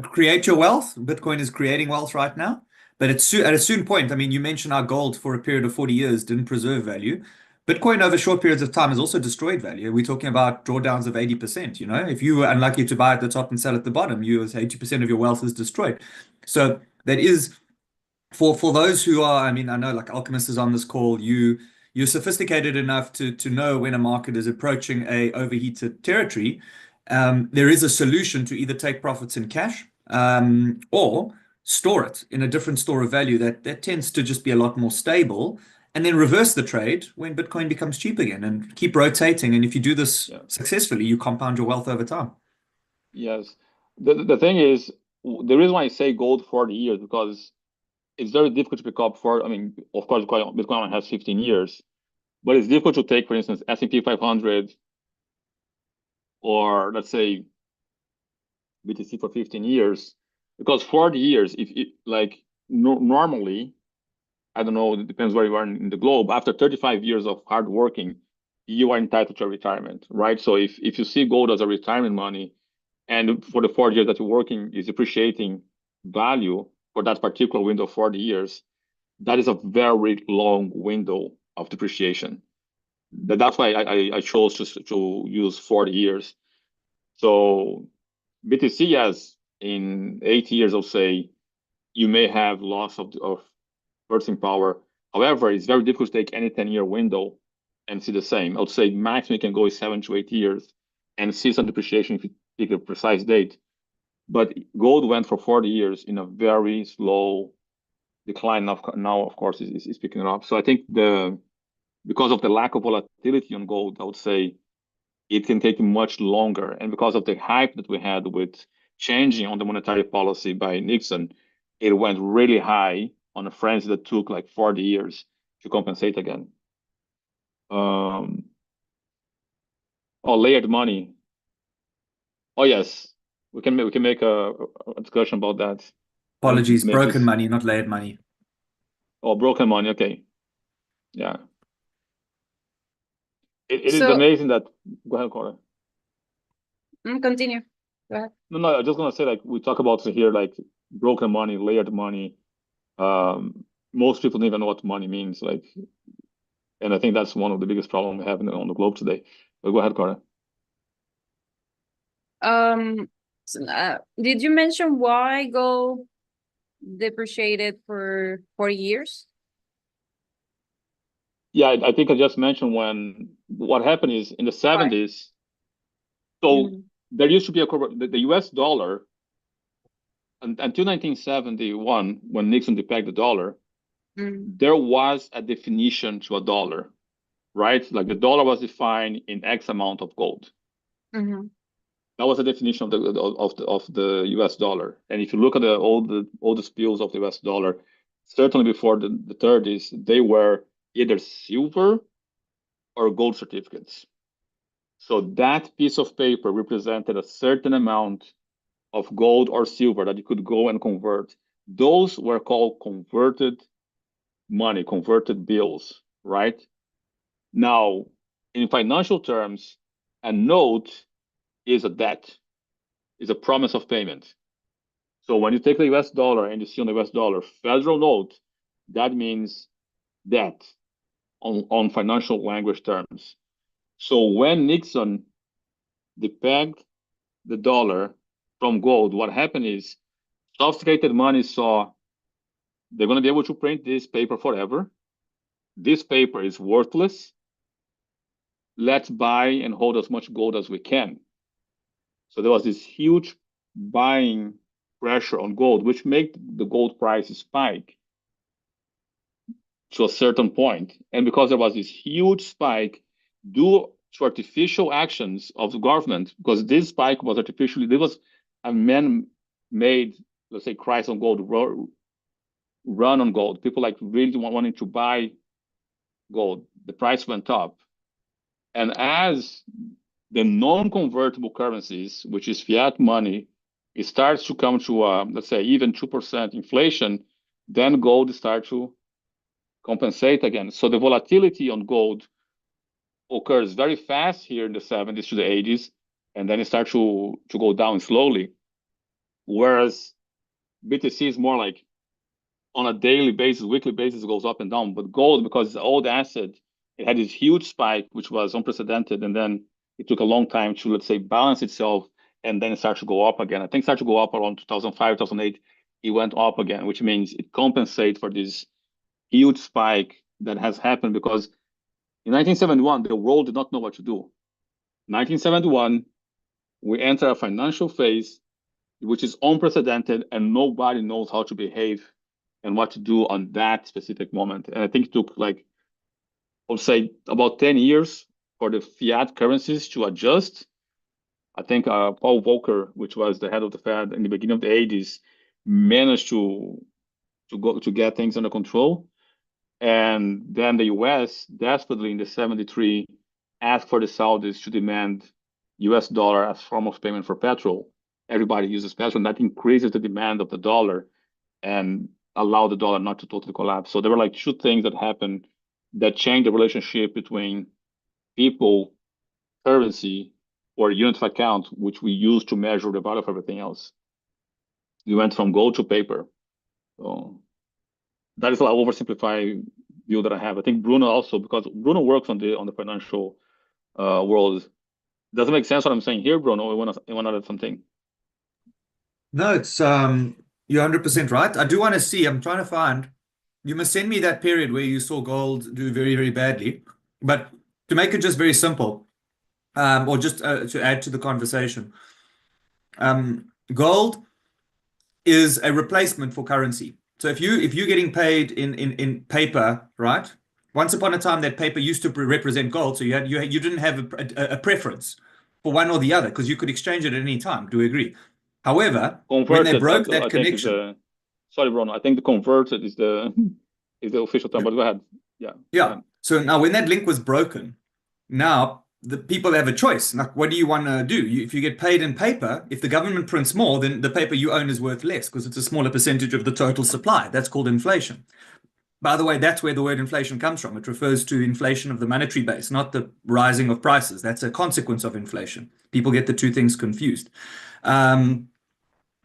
create your wealth. Bitcoin is creating wealth right now. But at a certain point, I mean, you mentioned our gold for a period of 40 years didn't preserve value. Bitcoin over short periods of time has also destroyed value. We're talking about drawdowns of 80%. If you were unlucky to buy at the top and sell at the bottom, 80% of your wealth is destroyed. So that is for those who are, I mean, I know like Alchemist is on this call, you're sophisticated enough to know when a market is approaching a overheated territory. There is a solution to either take profits in cash or store it in a different store of value that tends to just be a lot more stable, and then reverse the trade when Bitcoin becomes cheap again and keep rotating. And if you do this successfully, you compound your wealth over time. Yes. The thing is, the reason why I say gold 40 years, because it's very difficult to pick up I mean, of course, Bitcoin has 15 years, but it's difficult to take, for instance, S&P 500 or let's say BTC for 15 years, because 40 years, normally, I don't know, it depends where you are in the globe, after 35 years of hard working, you are entitled to a retirement, right? So if you see gold as a retirement money, and for the 40 years that you're working is appreciating value for that particular window of 40 years, that is a very long window of depreciation. That's why I chose to use 40 years. So BTC, yes, in 8 years, I'll say, you may have loss of purchasing power. However, it's very difficult to take any 10-year window and see the same. I would say maximum you can go is 7 to 8 years and see some depreciation if you pick a precise date. But gold went for 40 years in a very slow decline. Now, of course, is picking it up. So I think because of the lack of volatility on gold, I would say it can take much longer. And because of the hype that we had with changing on the monetary policy by Nixon, it went really high on a frenzy that took like 40 years to compensate again. Layered money. Oh yes, we can make a discussion about that. Apologies, broken money, not layered money. Oh, broken money. Okay, yeah. It is amazing that. Go ahead, Cora. Continue. Go ahead. No, I was just gonna say, like, we talk about here, like broken money, layered money. Most people don't even know what money means, like, and I think that's one of the biggest problems we have on the globe today. But go ahead, Cora. Did you mention why gold depreciated for 40 years? Yeah, I think I just mentioned what happened is in the 70s. So there used to be the US dollar until 1971, when Nixon depegged the dollar, there was a definition to a dollar, right? Like the dollar was defined in X amount of gold. That was a definition of the US dollar. And if you look at all the bills of the US dollar, certainly before the 30s, they were either silver or gold certificates. So that piece of paper represented a certain amount of gold or silver that you could go and convert. Those were called converted money, converted bills, right? Now, in financial terms, a note is a debt, is a promise of payment. So when you take the US dollar and you see on the US dollar federal note, that means debt on financial language terms. So when Nixon depegged the dollar from gold, what happened is sophisticated money saw they're going to be able to print this paper forever. This paper is worthless. Let's buy and hold as much gold as we can. So there was this huge buying pressure on gold, which made the gold price spike to a certain point. And because there was this huge spike due to artificial actions of the government, because this spike was artificially, there was a man-made, let's say, price on gold run on gold. People like really wanting to buy gold. The price went up. And as the non-convertible currencies, which is fiat money, it starts to come to, let's say, even 2% inflation, then gold starts to compensate again. So the volatility on gold occurs very fast here in the 70s to the 80s, and then it starts to go down slowly. Whereas BTC is more like on a daily basis, weekly basis, it goes up and down. But gold, because it's an old asset, it had this huge spike, which was unprecedented, and then it took a long time to, let's say, balance itself, and then it started to go up again. I think it started to go up around 2005, 2008. It went up again, which means it compensates for this huge spike that has happened because in 1971, the world did not know what to do. 1971, we enter a financial phase which is unprecedented, and nobody knows how to behave and what to do on that specific moment. And I think it took like, I would say, about 10 years for the fiat currencies to adjust. I think Paul Volcker, which was the head of the Fed in the beginning of the 80s, managed to get things under control. And then the US desperately in the 73 asked for the Saudis to demand US dollar as form of payment for petrol. Everybody uses petrol, and that increases the demand of the dollar and allow the dollar not to totally collapse. So there were like two things that happened that changed the relationship between people, currency, or unit of account, which we use to measure the value of everything else. We went from gold to paper. So that is an oversimplified view that I have. I think Bruno also, because Bruno works on the financial world. Does it make sense what I'm saying here, Bruno? You want to add something? No, it's you're 100% right. I do want to see. I'm trying to find. You must send me that period where you saw gold do very, very badly. But to make it just very simple, or just to add to the conversation, gold is a replacement for currency. So if you're getting paid in paper, right? Once upon a time, that paper used to represent gold, so you didn't have a preference for one or the other because you could exchange it at any time. Do we agree? However, when they broke that connection, sorry, Bruno, I think the converted is the official term. But go ahead. Yeah. So now, when that link was broken, now the people have a choice. Like, what do you want to do? If you get paid in paper, if the government prints more, then the paper you own is worth less because it's a smaller percentage of the total supply. That's called inflation. By the way, that's where the word inflation comes from. It refers to inflation of the monetary base, not the rising of prices. That's a consequence of inflation. People get the two things confused.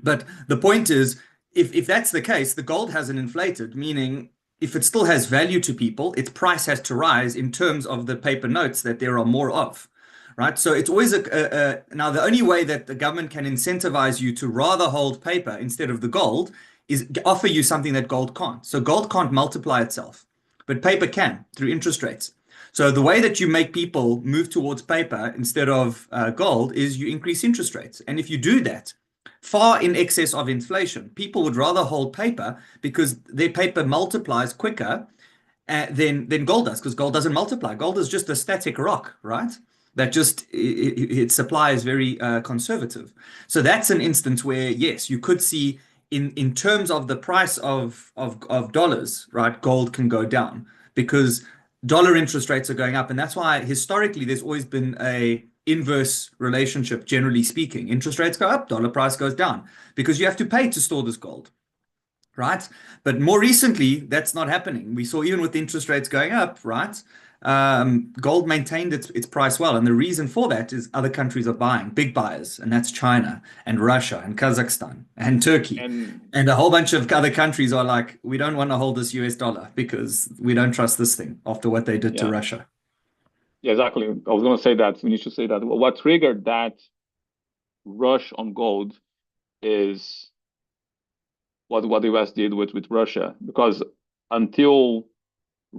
But the point is, if that's the case, the gold hasn't inflated, meaning if it still has value to people, its price has to rise in terms of the paper notes that there are more of, right? So it's always now the only way that the government can incentivize you to rather hold paper instead of the gold is offer you something that gold can't. So gold can't multiply itself, but paper can through interest rates. So the way that you make people move towards paper instead of gold is you increase interest rates. And if you do that, far in excess of inflation, people would rather hold paper because their paper multiplies quicker than gold does, because gold doesn't multiply. Gold is just a static rock, right? That just its supply is very conservative. So that's an instance where, yes, you could see in terms of the price of dollars, right, gold can go down because dollar interest rates are going up. And that's why historically there's always been a inverse relationship, generally speaking. Interest rates go up, dollar price goes down because you have to pay to store this gold, right? But more recently, that's not happening. We saw even with interest rates going up, right? Gold maintained its price well. And the reason for that is other countries are buying, big buyers, and that's China and Russia and Kazakhstan and Turkey. And a whole bunch of other countries are like, we don't want to hold this US dollar because we don't trust this thing after what they did to Russia. Yeah, exactly. I was going to say that. We need to say that. What triggered that rush on gold is what the US did with Russia. Because until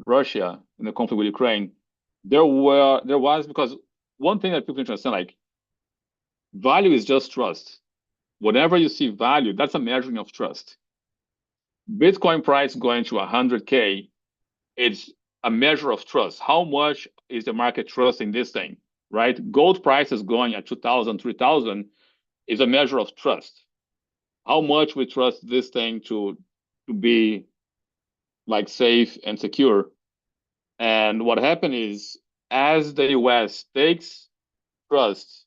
Russia in the conflict with Ukraine, there was, because one thing that people need to understand, like, value is just trust. Whenever you see value, that's a measuring of trust. Bitcoin price going to 100K, it's a measure of trust. How much is the market trusting this thing, right? Gold prices going at 2,000, 3,000 is a measure of trust. How much we trust this thing to be like safe and secure. And what happened is, as the US takes trust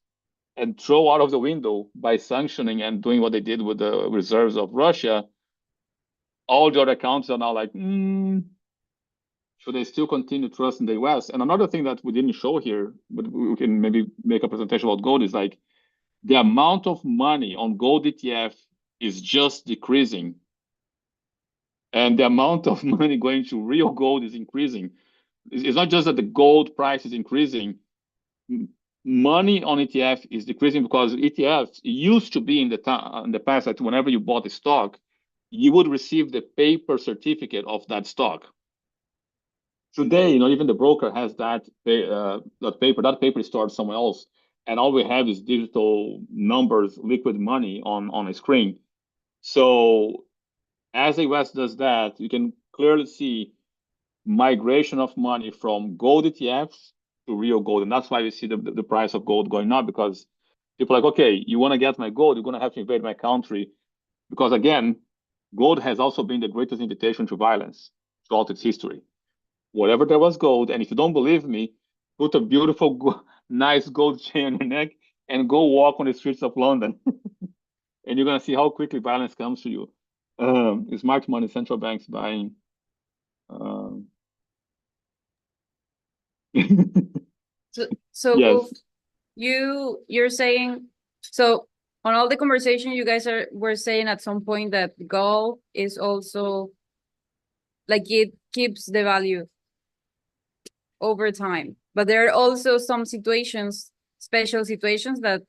and throw out of the window by sanctioning and doing what they did with the reserves of Russia, all the other countries are now like, should they still continue trusting the US? And another thing that we didn't show here, but we can maybe make a presentation about gold, is like the amount of money on gold ETF is just decreasing. And the amount of money going to real gold is increasing. It's not just that the gold price is increasing. Money on ETF is decreasing because ETFs used to be in the past that whenever you bought a stock, you would receive the paper certificate of that stock. Today, even the broker has that paper. That paper is stored somewhere else, and all we have is digital numbers, liquid money on a screen. So as the US does that, you can clearly see migration of money from gold ETFs to real gold. And that's why we see the price of gold going up, because people are like, okay, you want to get my gold, you're going to have to invade my country. Because again, gold has also been the greatest invitation to violence throughout its history. Wherever there was gold, and if you don't believe me, put a beautiful, nice gold chain on your neck and go walk on the streets of London. And you're going to see how quickly violence comes to you. Smart money, central banks buying. So Yes. Wolf, you're saying, so on all the conversation you guys were saying at some point that gold is also like it keeps the value over time, but there are also some situations, special situations that,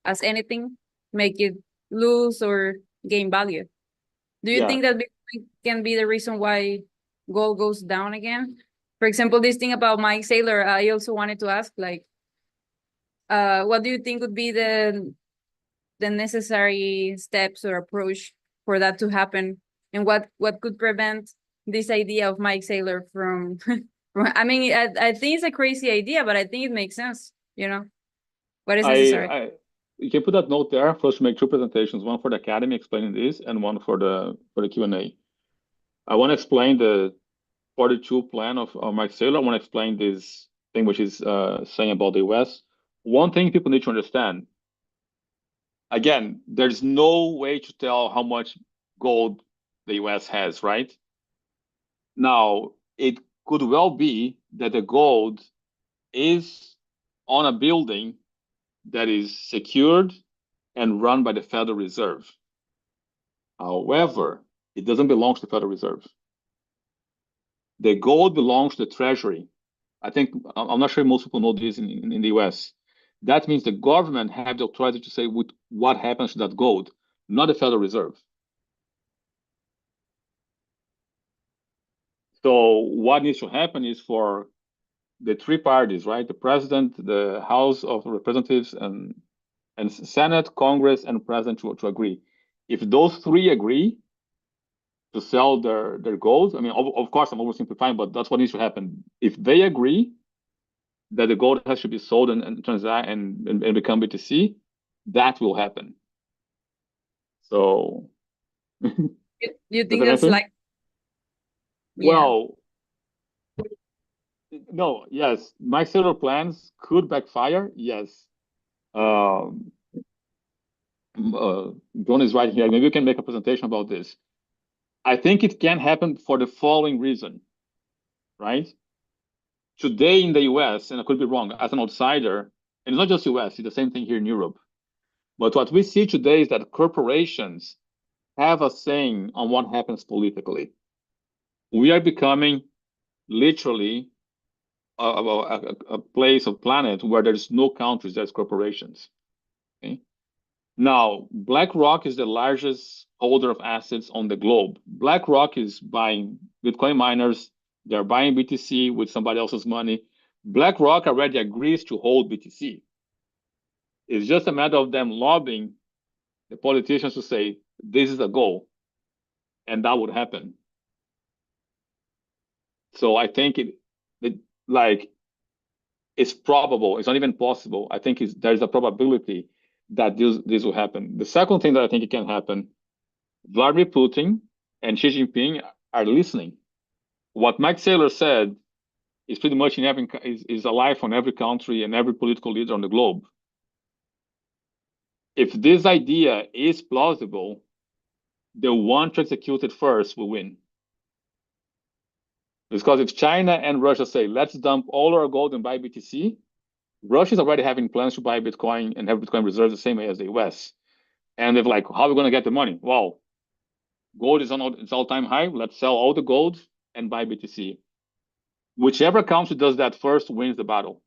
as anything, make it lose or gain value. Do you Yeah. think that Bitcoin can be the reason why gold goes down again? For example, this thing about Mike Saylor, I also wanted to ask, like, what do you think would be the necessary steps or approach for that to happen, and what could prevent this idea of Mike Saylor from? I mean, I think it's a crazy idea, but I think it makes sense. What is necessary? You can put that note there for us to make two presentations, one for the Academy explaining this and one for the Q&A. I want to explain the 42 plan of Mike Saylor. I want to explain this thing which is saying about the US. One thing people need to understand, again, there's no way to tell how much gold the US has, right? Now, it could well be that the gold is on a building that is secured and run by the Federal Reserve. However, it doesn't belong to the Federal Reserve. The gold belongs to the Treasury. I'm not sure most people know this in the US. That means the government have the authority to say what happens to that gold, not the Federal Reserve. So what needs to happen is for the three parties, right? The president, the House of Representatives, and Senate, Congress, and President to agree. If those three agree to sell their gold, I mean, of course, I'm oversimplifying, but that's what needs to happen. If they agree that the gold has to be sold and transact and become BTC, that will happen. So, You think that's like? Well, no, yes, my Saylor plans could backfire. Yes. John is right here. Maybe we can make a presentation about this. I think it can happen for the following reason, right? Today in the US, and I could be wrong, as an outsider, and it's not just US, it's the same thing here in Europe. But what we see today is that corporations have a saying on what happens politically. We are becoming literally a place, a planet where there's no countries, there's corporations. Okay. Now, BlackRock is the largest holder of assets on the globe. BlackRock is buying Bitcoin miners. They're buying BTC with somebody else's money. BlackRock already agrees to hold BTC. It's just a matter of them lobbying the politicians to say, this is a goal. And that would happen. So I think it's probable. It's not even possible. I think there's a probability that this will happen. The second thing that I think it can happen, Vladimir Putin and Xi Jinping are listening. what Mike Saylor said is pretty much in every is alive on every country and every political leader on the globe. If this idea is plausible, the one to execute it first will win. Because if China and Russia say, let's dump all our gold and buy BTC, Russia is already having plans to buy Bitcoin and have Bitcoin reserves the same way as the US. And they're like, how are we going to get the money? Well, gold is on its all-time high. Let's sell all the gold and buy BTC. Whichever country does that first wins the battle.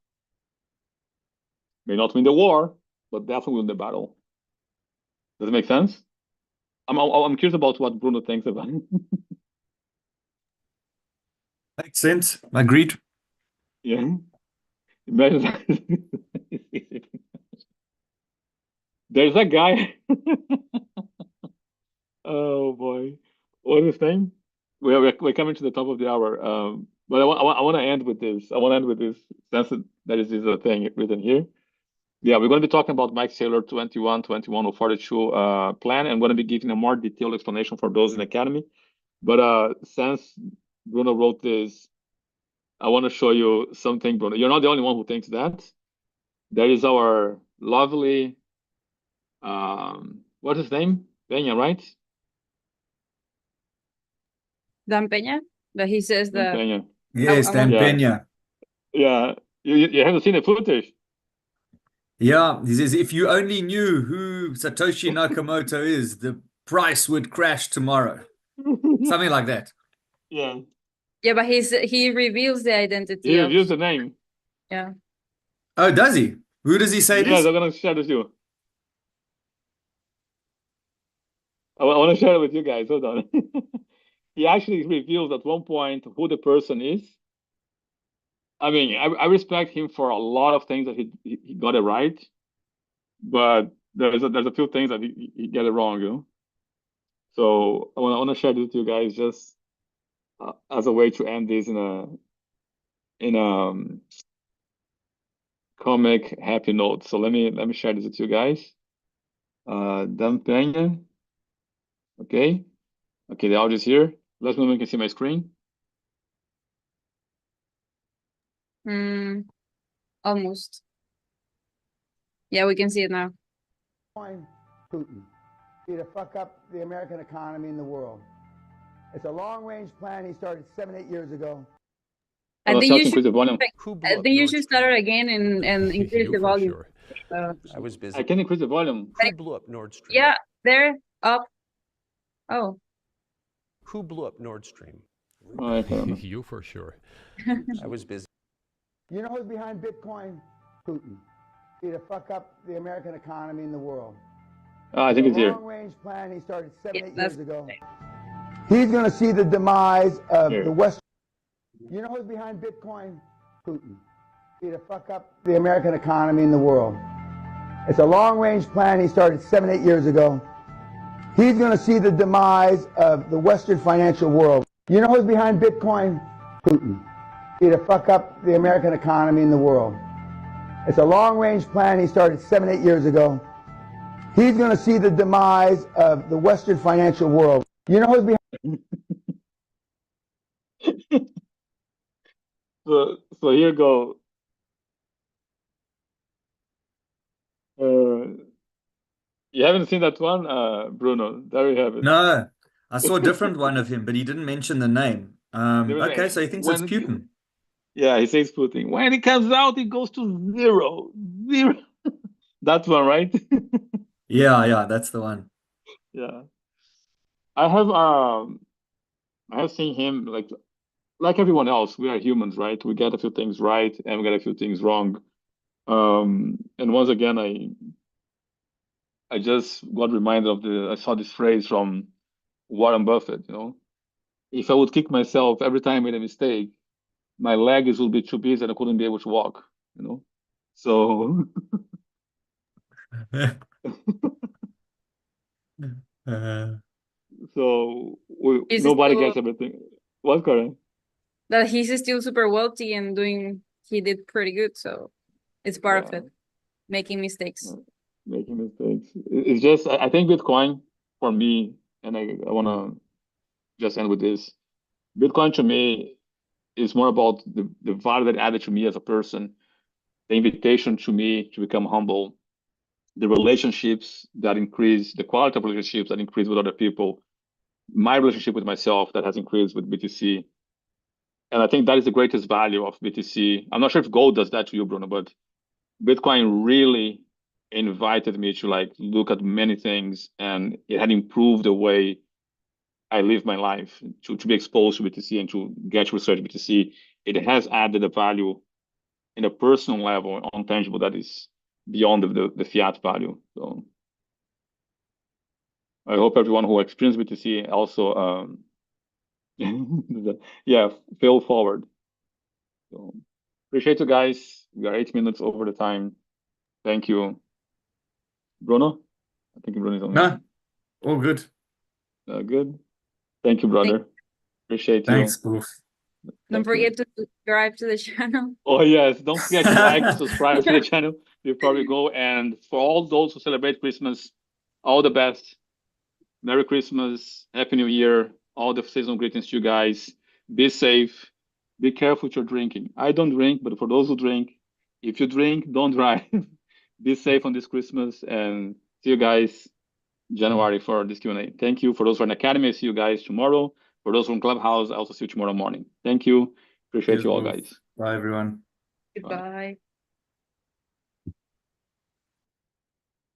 May not win the war, but definitely win the battle. Does it make sense? I'm curious about what Bruno thinks about it. Makes sense. Agreed. Yeah. Imagine there's a guy. Oh boy, what is his name? We're coming to the top of the hour. But I want to end with this. I want to end with this since that is a thing written here. Yeah, we're going to be talking about Mike Saylor 21/21/42 plan, and I'm going to be giving a more detailed explanation for those in the academy. But since Bruno wrote this, I want to show you something, Bruno. You're not the only one who thinks that. There is our lovely, what's his name? Peña, right? Dan Peña, but he says Dan that Peña. Yes, I Dan Yeah. Peña. Yeah, you haven't seen the footage. Yeah, he says if you only knew who Satoshi Nakamoto is, the price would crash tomorrow. Something like that. Yeah, yeah, but he reveals the identity he of reveals the name. yeah. Oh, does he? Who does he say it Yes, is? I'm gonna share this with you. I want to share it with you guys. Hold on. He actually reveals at one point who the person is. I mean, I respect him for a lot of things that he got it right, but there's a few things that he get it wrong, you know. So I want to share this with you guys just as a way to end this in a comic happy note. So let me share this with you guys. Dan Peña. Okay, the audio is here. Let me know if you can see my screen. Almost. Yeah, we can see it now. Putin to fuck up the American economy and the world. It's a long-range plan he started 7-8 years ago. I I'll think start you to increase should. the volume. I think you should start it again and increase You the for volume. sure. I was busy. I can increase the volume. Who blew up Nord Stream? Yeah, there, up. Oh, Who blew up Nord Stream? I don't know. You for sure. I was busy. You know who's behind Bitcoin? Putin to fuck up the American economy and the world. I think it's a here. long-range plan he started 7-8 Yeah, years that's- ago. He's going to see the demise of Here. the West. You know who's behind Bitcoin? Putin to fuck up the American economy and the world. It's a long-range plan he started 7-8 years ago. He's going to see the demise of the Western financial world. You know who's behind Bitcoin? Putin to fuck up the American economy and the world. It's a long-range plan he started 7-8 years ago. He's going to see the demise of the Western financial world. You know who's behind? So here go. You haven't seen that one, Bruno? There you have it. No, I saw a different one of him, but he didn't mention the name. There was Okay, a- so he thinks it's when- Putin. Yeah, he says Putin. When it comes out, it goes to zero. That one, right? Yeah, that's the one. Yeah. I have seen him like everyone else. We are humans, right? We get a few things right and we get a few things wrong. And once again, I just got reminded of I saw this phrase from Warren Buffett, you know. If I would kick myself every time I made a mistake, my legs would be too busy and I couldn't be able to walk, you know. So so Is it nobody still- gets everything. What, Karen? that he's still super wealthy and he did pretty good, so it's part of Yeah. it, making mistakes. Making mistakes. It's just I think Bitcoin for me, and I want to just end with this. Bitcoin to me It's more about the value that added to me as a person, the invitation to me to become humble, the relationships that increase, the quality of relationships that increase with other people, my relationship with myself that has increased with BTC. And I think that is the greatest value of BTC. I'm not sure if gold does that to you, Bruno, but Bitcoin really invited me to like look at many things, and it had improved the way I live my life, to be exposed to BTC and to get to research BTC. It has added a value in a personal level, intangible, that is beyond the fiat value. So I hope everyone who experienced BTC also, yeah, fail forward. So appreciate you guys. We are 8 minutes over the time. Thank you. Bruno? I think Bruno is on. No, all good. Good. Thank you, brother. Appreciate Thanks, you. Wolf. Don't Thank you. forget to subscribe to the channel. Oh yes, don't forget to like, subscribe to the channel before we go. And for all those who celebrate Christmas, all the best. Merry Christmas, Happy New Year, all the seasonal greetings to you guys. Be safe, be careful what you're drinking. I don't drink, but for those who drink, if you drink, don't drive. Be safe on this Christmas, and see you guys January for this Q&A. Thank you. For those who are in Academy, I see you guys tomorrow. For those from Clubhouse, I also see you tomorrow morning. Thank you. Appreciate Cheers, you all, Wolf. guys. Bye, everyone. Goodbye.